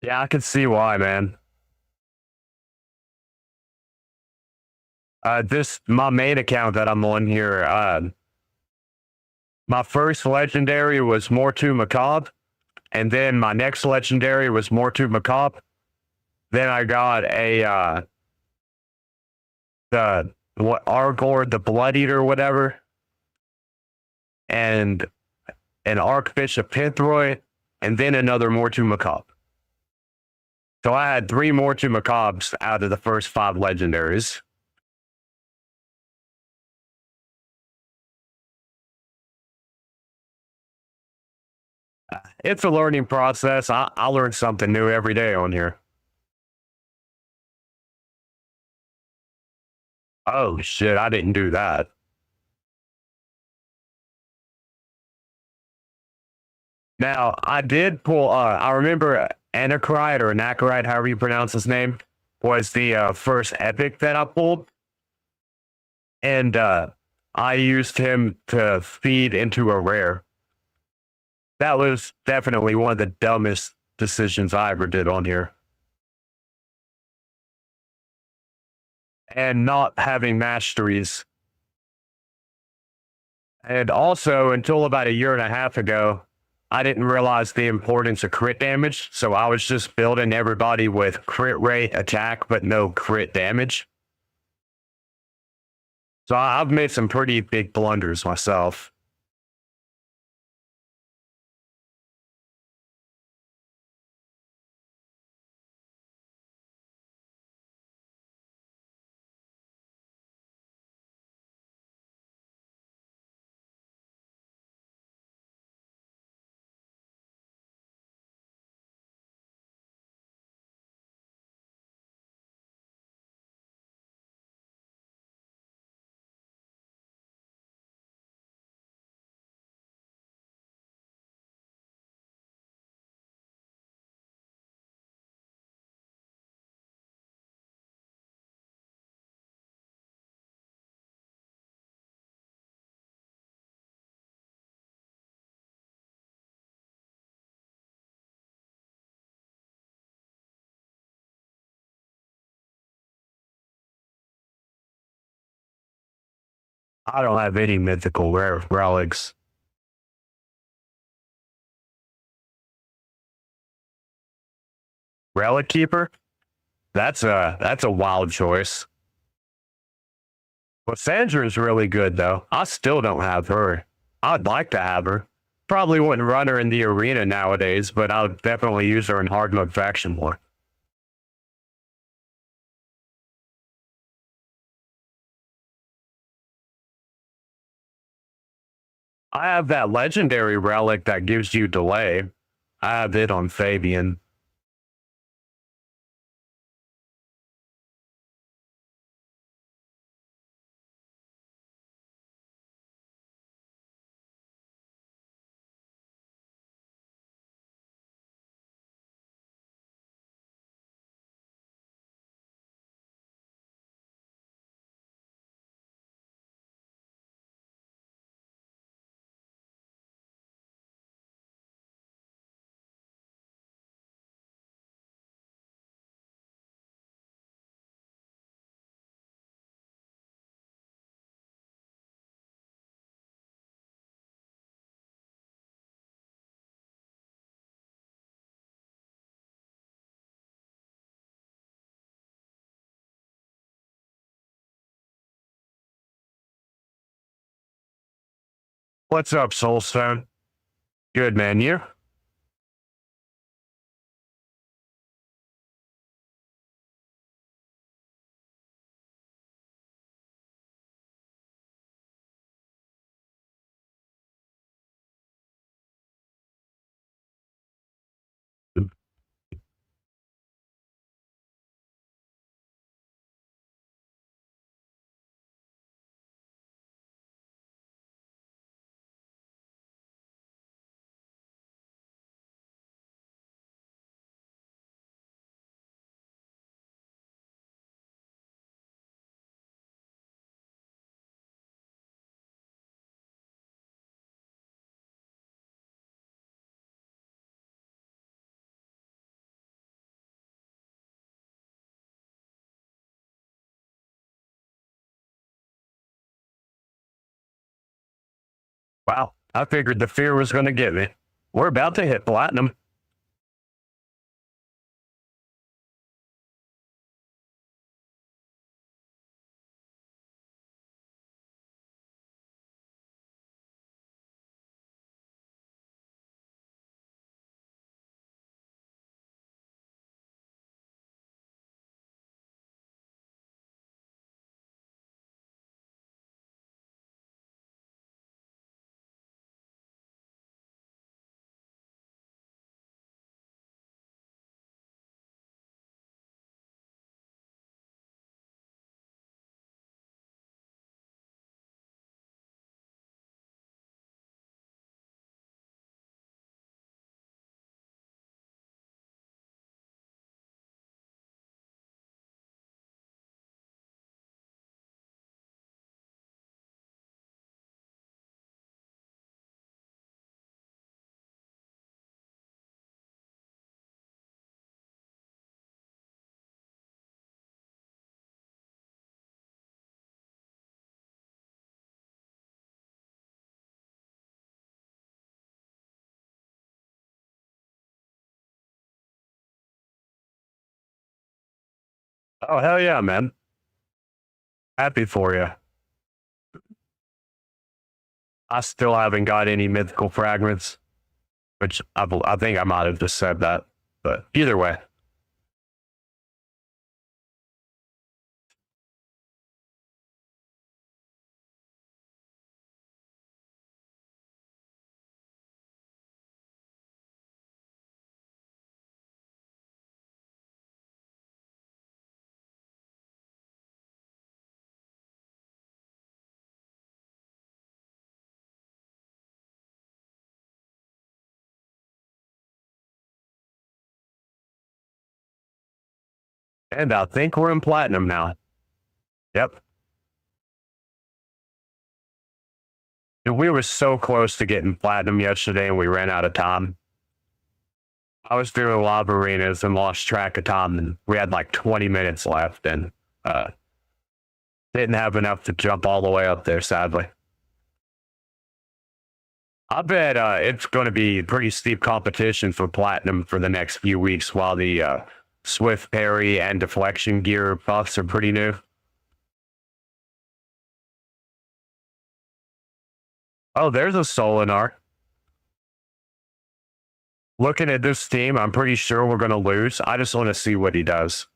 Yeah, I can see why, man. This my main account that I'm on here. My first legendary was Mortu Macabre, and then my next legendary was Mortu Macabre. Then I got a the what Argor the Blood Eater, or whatever, and an Archbishop Pinthroy, and then another Mortu Macabre. So I had 3 Mortu Macabres out of the first 5 legendaries. It's a learning process. I learn something new every day on here. Oh shit, I didn't do that. Now, I did pull, I remember Anacrite or Anacrite, however you pronounce his name, was the first epic that I pulled. And I used him to feed into a rare. That was definitely one of the dumbest decisions I ever did on here. And not having masteries. And also, until about a year and a half ago, I didn't realize the importance of crit damage, so I was just building everybody with crit rate attack, but no crit damage. So I've made some pretty big blunders myself. I don't have any mythical rare relics. Relic Keeper? That's a wild choice. But Sandra's really good though. I still don't have her. I'd like to have her. Probably wouldn't run her in the arena nowadays, but I'll definitely use her in hard mode faction more. I have that legendary relic that gives you delay. I have it on Fabian. What's up, Soulstone? Good, man. You? Wow. I figured the fear was going to get me. We're about to hit platinum. Oh, hell yeah, man. Happy for you. I still haven't got any mythical fragments, which I think I might have just said that. But either way. And I think we're in platinum now. Yep. Dude, we were so close to getting platinum yesterday and we ran out of time. I was doing live arenas and lost track of time, and we had like 20 minutes left and uh, didn't have enough to jump all the way up there, sadly. I bet it's going to be pretty steep competition for platinum for the next few weeks while the swift parry and deflection gear buffs are pretty new. Oh, there's a Solinar. Looking at this team, I'm pretty sure we're going to lose. I just want to see what he does.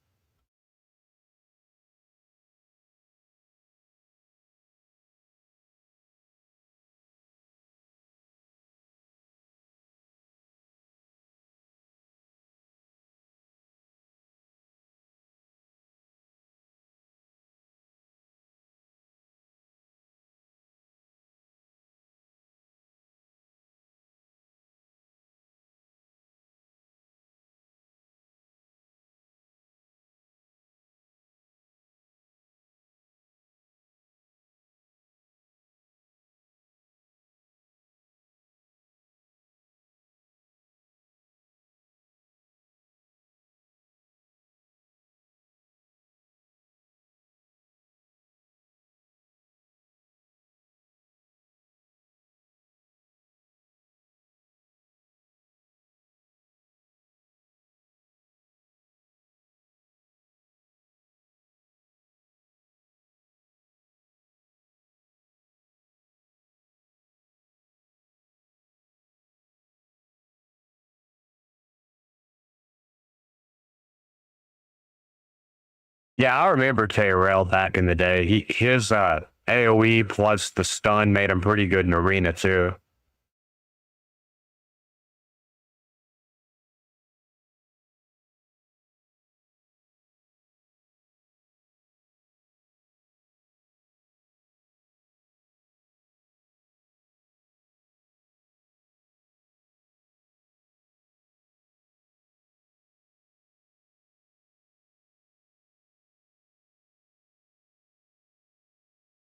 Yeah, I remember Tyrell back in the day. His AoE plus the stun made him pretty good in arena too.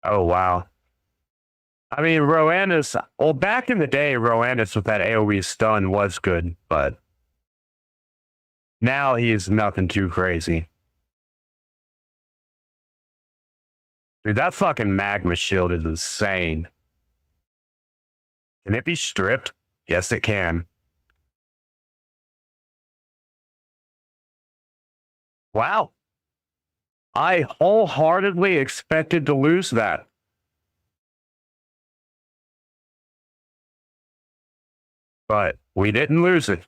Oh wow. I mean, Roanna's, well, back in the day, Roanna's with that AoE stun was good, but now he's nothing too crazy. Dude, that fucking magma shield is insane. Can it be stripped? Yes, it can. Wow. I wholeheartedly expected to lose that. But we didn't lose it.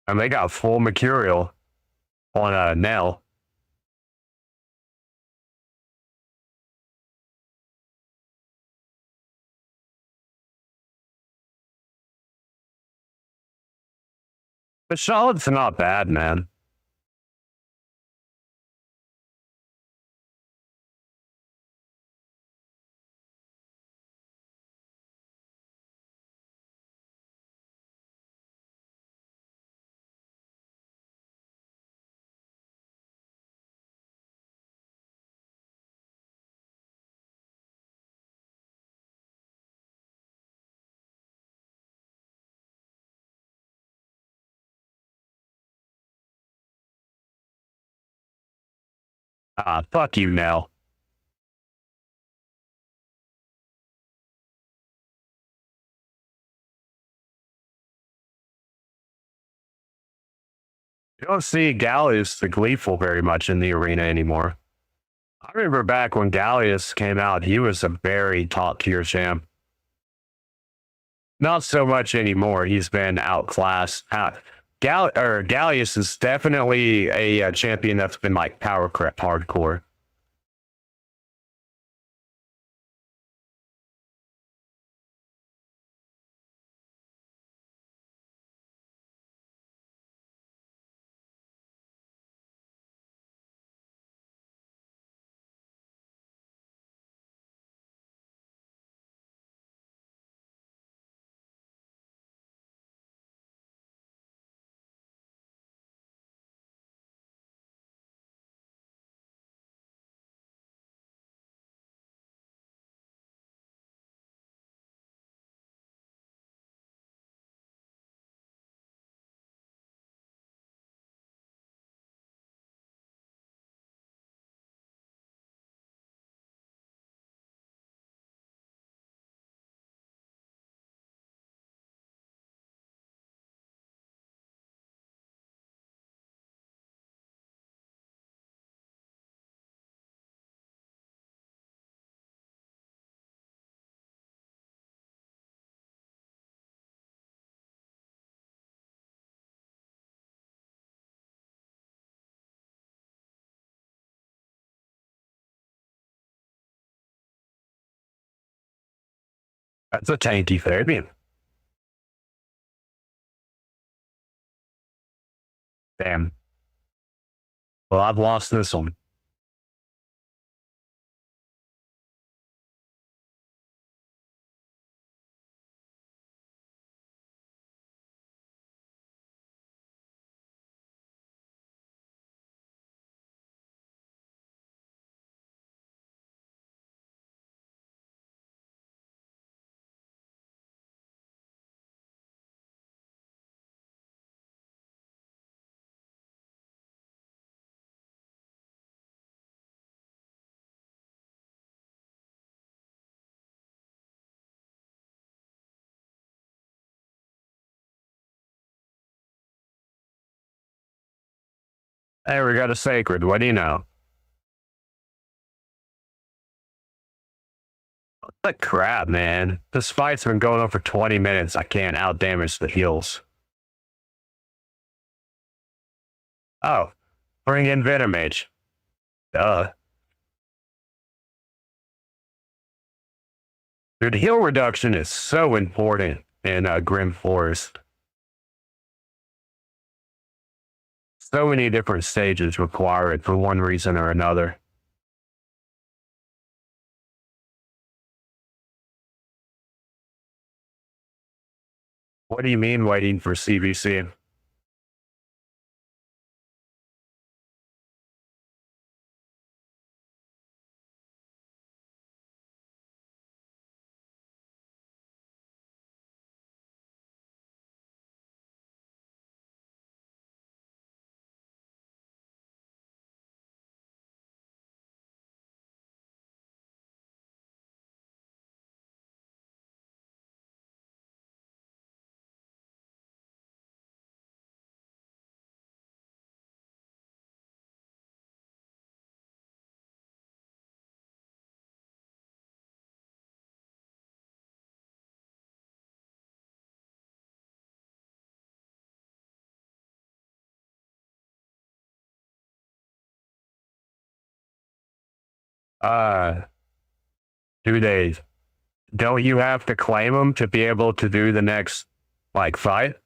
And they got full material on a nail. But Charlotte's not bad, man. Ah, fuck you, Nell. You don't see Gallius the Gleeful very much in the arena anymore. I remember back when Gallius came out, he was a very top tier champ. Not so much anymore. He's been outclassed. Gallius is definitely a champion that's been like power crap hardcore. That's a tainty Fabian. Damn. Well, I've lost this one. Hey, we got a sacred. What do you know? What the crap, man? This fight's been going on for 20 minutes. I can't outdamage the heals. Oh, bring in Venomage. Duh. Dude, heal reduction is so important in Grim Forest. So many different stages require it for one reason or another. What do you mean waiting for CBC? Uh, 2 days. Don't you have to claim them to be able to do the next like fight?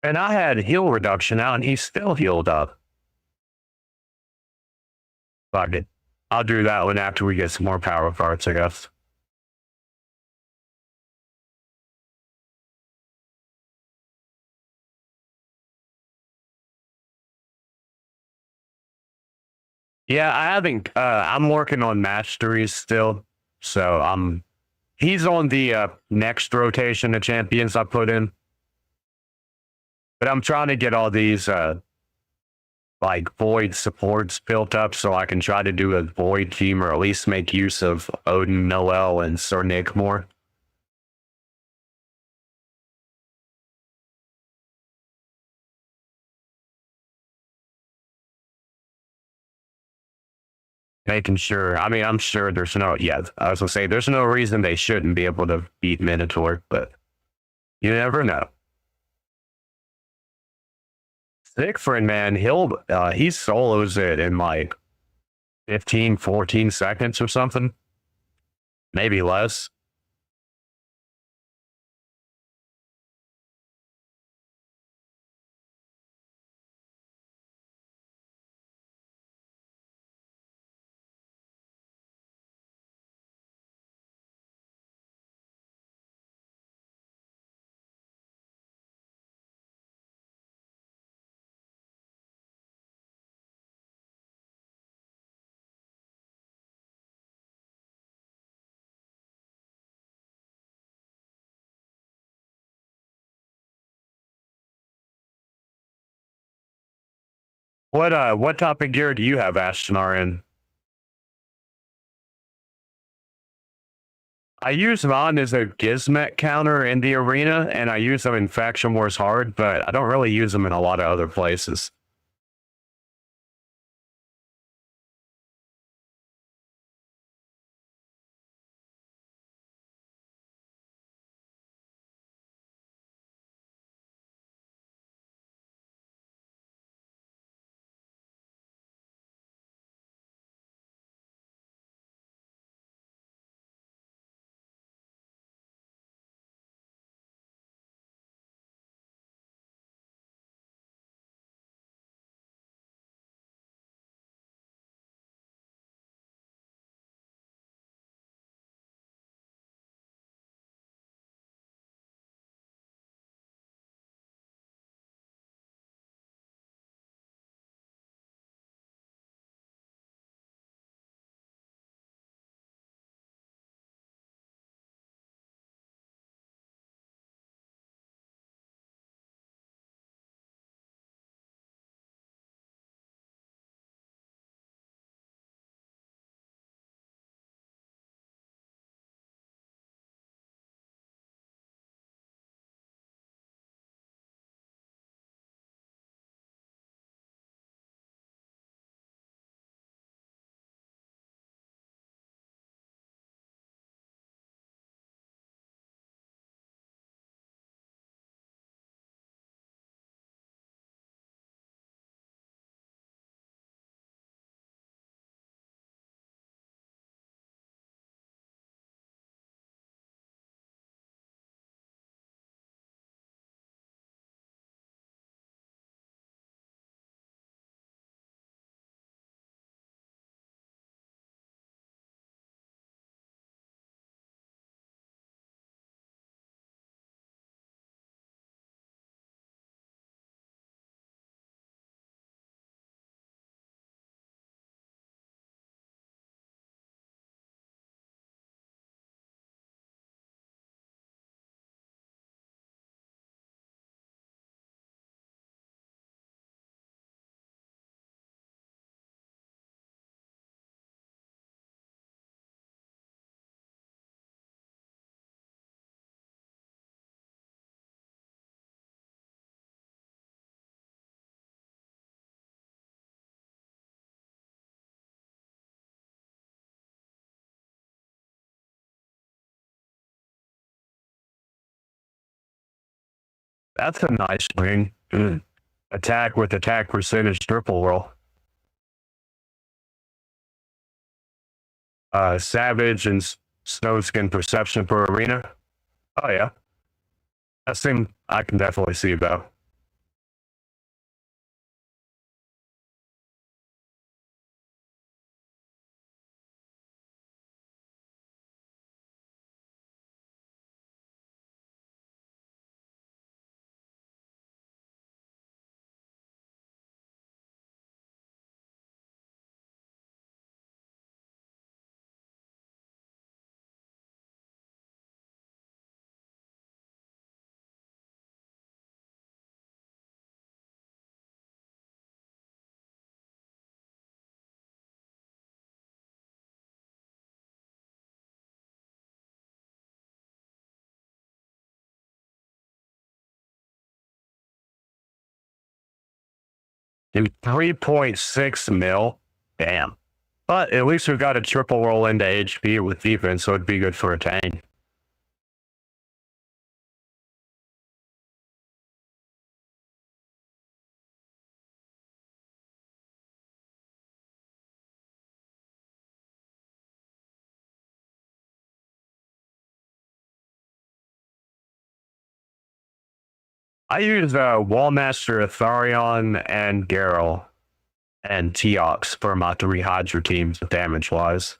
And I had heal reduction out, and he's still healed up. Fuck it. I'll do that one after we get some more power parts, I guess. Yeah, I haven't. I'm working on masteries still, so He's on the next rotation of champions I put in, but I'm trying to get all these like void supports built up so I can try to do a void team or at least make use of Odin, Noel, and Sir Nick more. Making sure. I mean, I'm sure there's no. Yeah, I was gonna say there's no reason they shouldn't be able to beat Minotaur, but you never know. Siegfried, man, he solos it in like 15, 14 seconds or something. Maybe less. What type of gear do you have Ashtonar in? I use mine as a gizmet counter in the arena, and I use them in Faction Wars Hard, but I don't really use them in a lot of other places. That's a nice wing. Attack with attack percentage triple roll. Savage and Snowskin perception per arena. Oh yeah, that thing I can definitely see about. Do 3.6 mil. Damn. But at least we got a triple roll into HP with defense, so it'd be good for a tank. I use Wallmaster, Tharion, and Garrel and Teox for my 3 Hydra teams damage wise.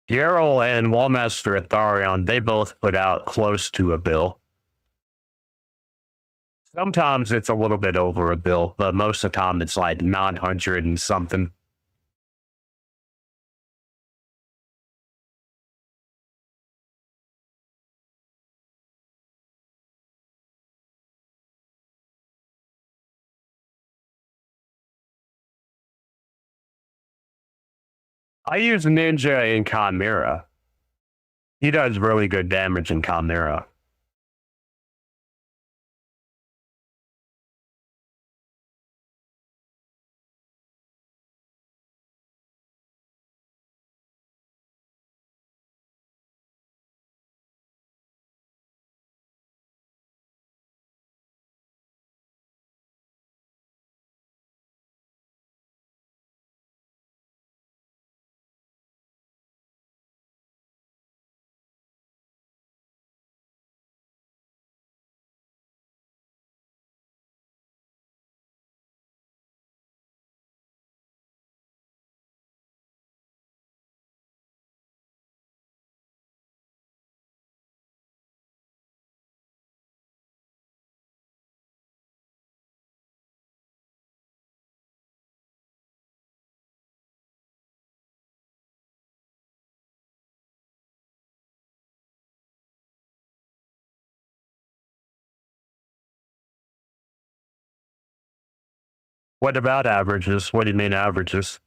Garrel and Wallmaster Tharion, they both put out close to a bill. Sometimes it's a little bit over a bill, but most of the time it's like 900 and something. I use Ninja in Chimera. He does really good damage in Chimera. What about averages? What do you mean averages?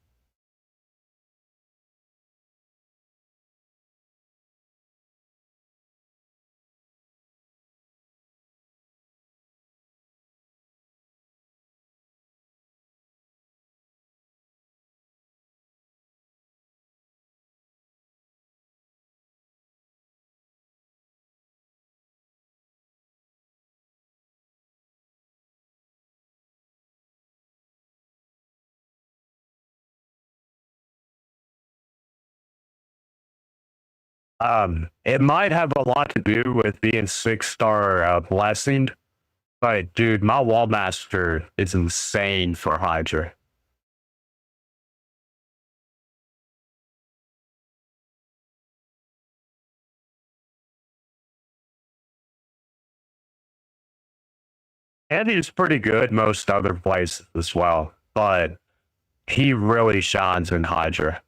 It might have a lot to do with being 6-star blessing, but dude, my Wallmaster is insane for Hydra. And he's pretty good most other places as well, but he really shines in Hydra.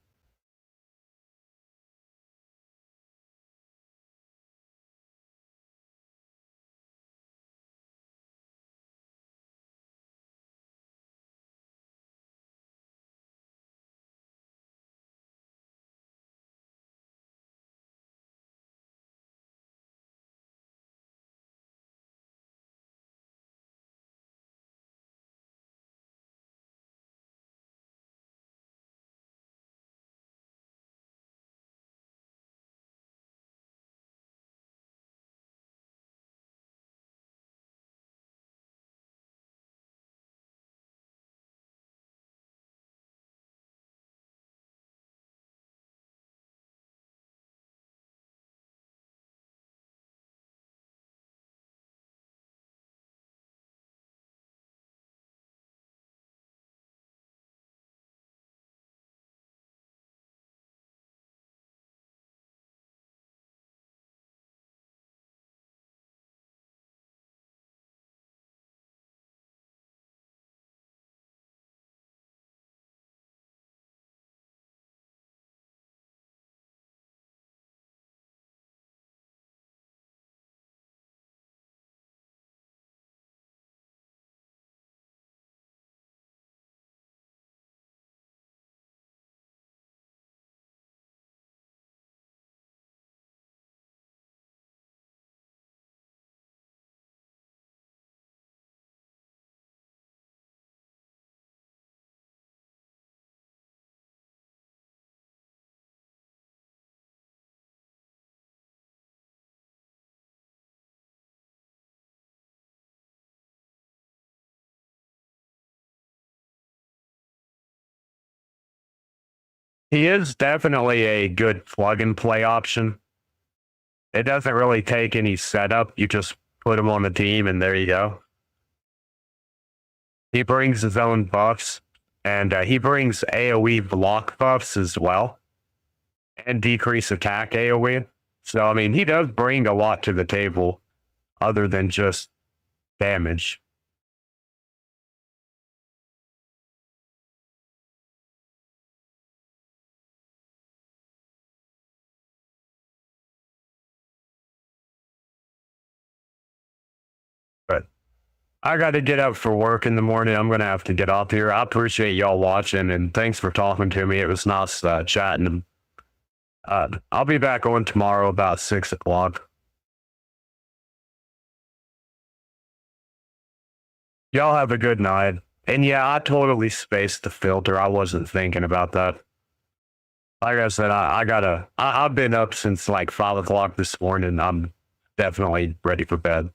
He is definitely a good plug and play option. It doesn't really take any setup. You just put him on the team, and there you go. He brings his own buffs, and he brings AoE block buffs as well, and decrease attack AoE. So, I mean, he does bring a lot to the table other than just damage. But I got to get up for work in the morning. I'm going to have to get off here. I appreciate y'all watching, and thanks for talking to me. It was nice chatting. I'll be back on tomorrow about 6 o'clock. Y'all have a good night. And yeah, I totally spaced the filter. I wasn't thinking about that. Like I said, I've been up since like 5 o'clock this morning. I'm definitely ready for bed.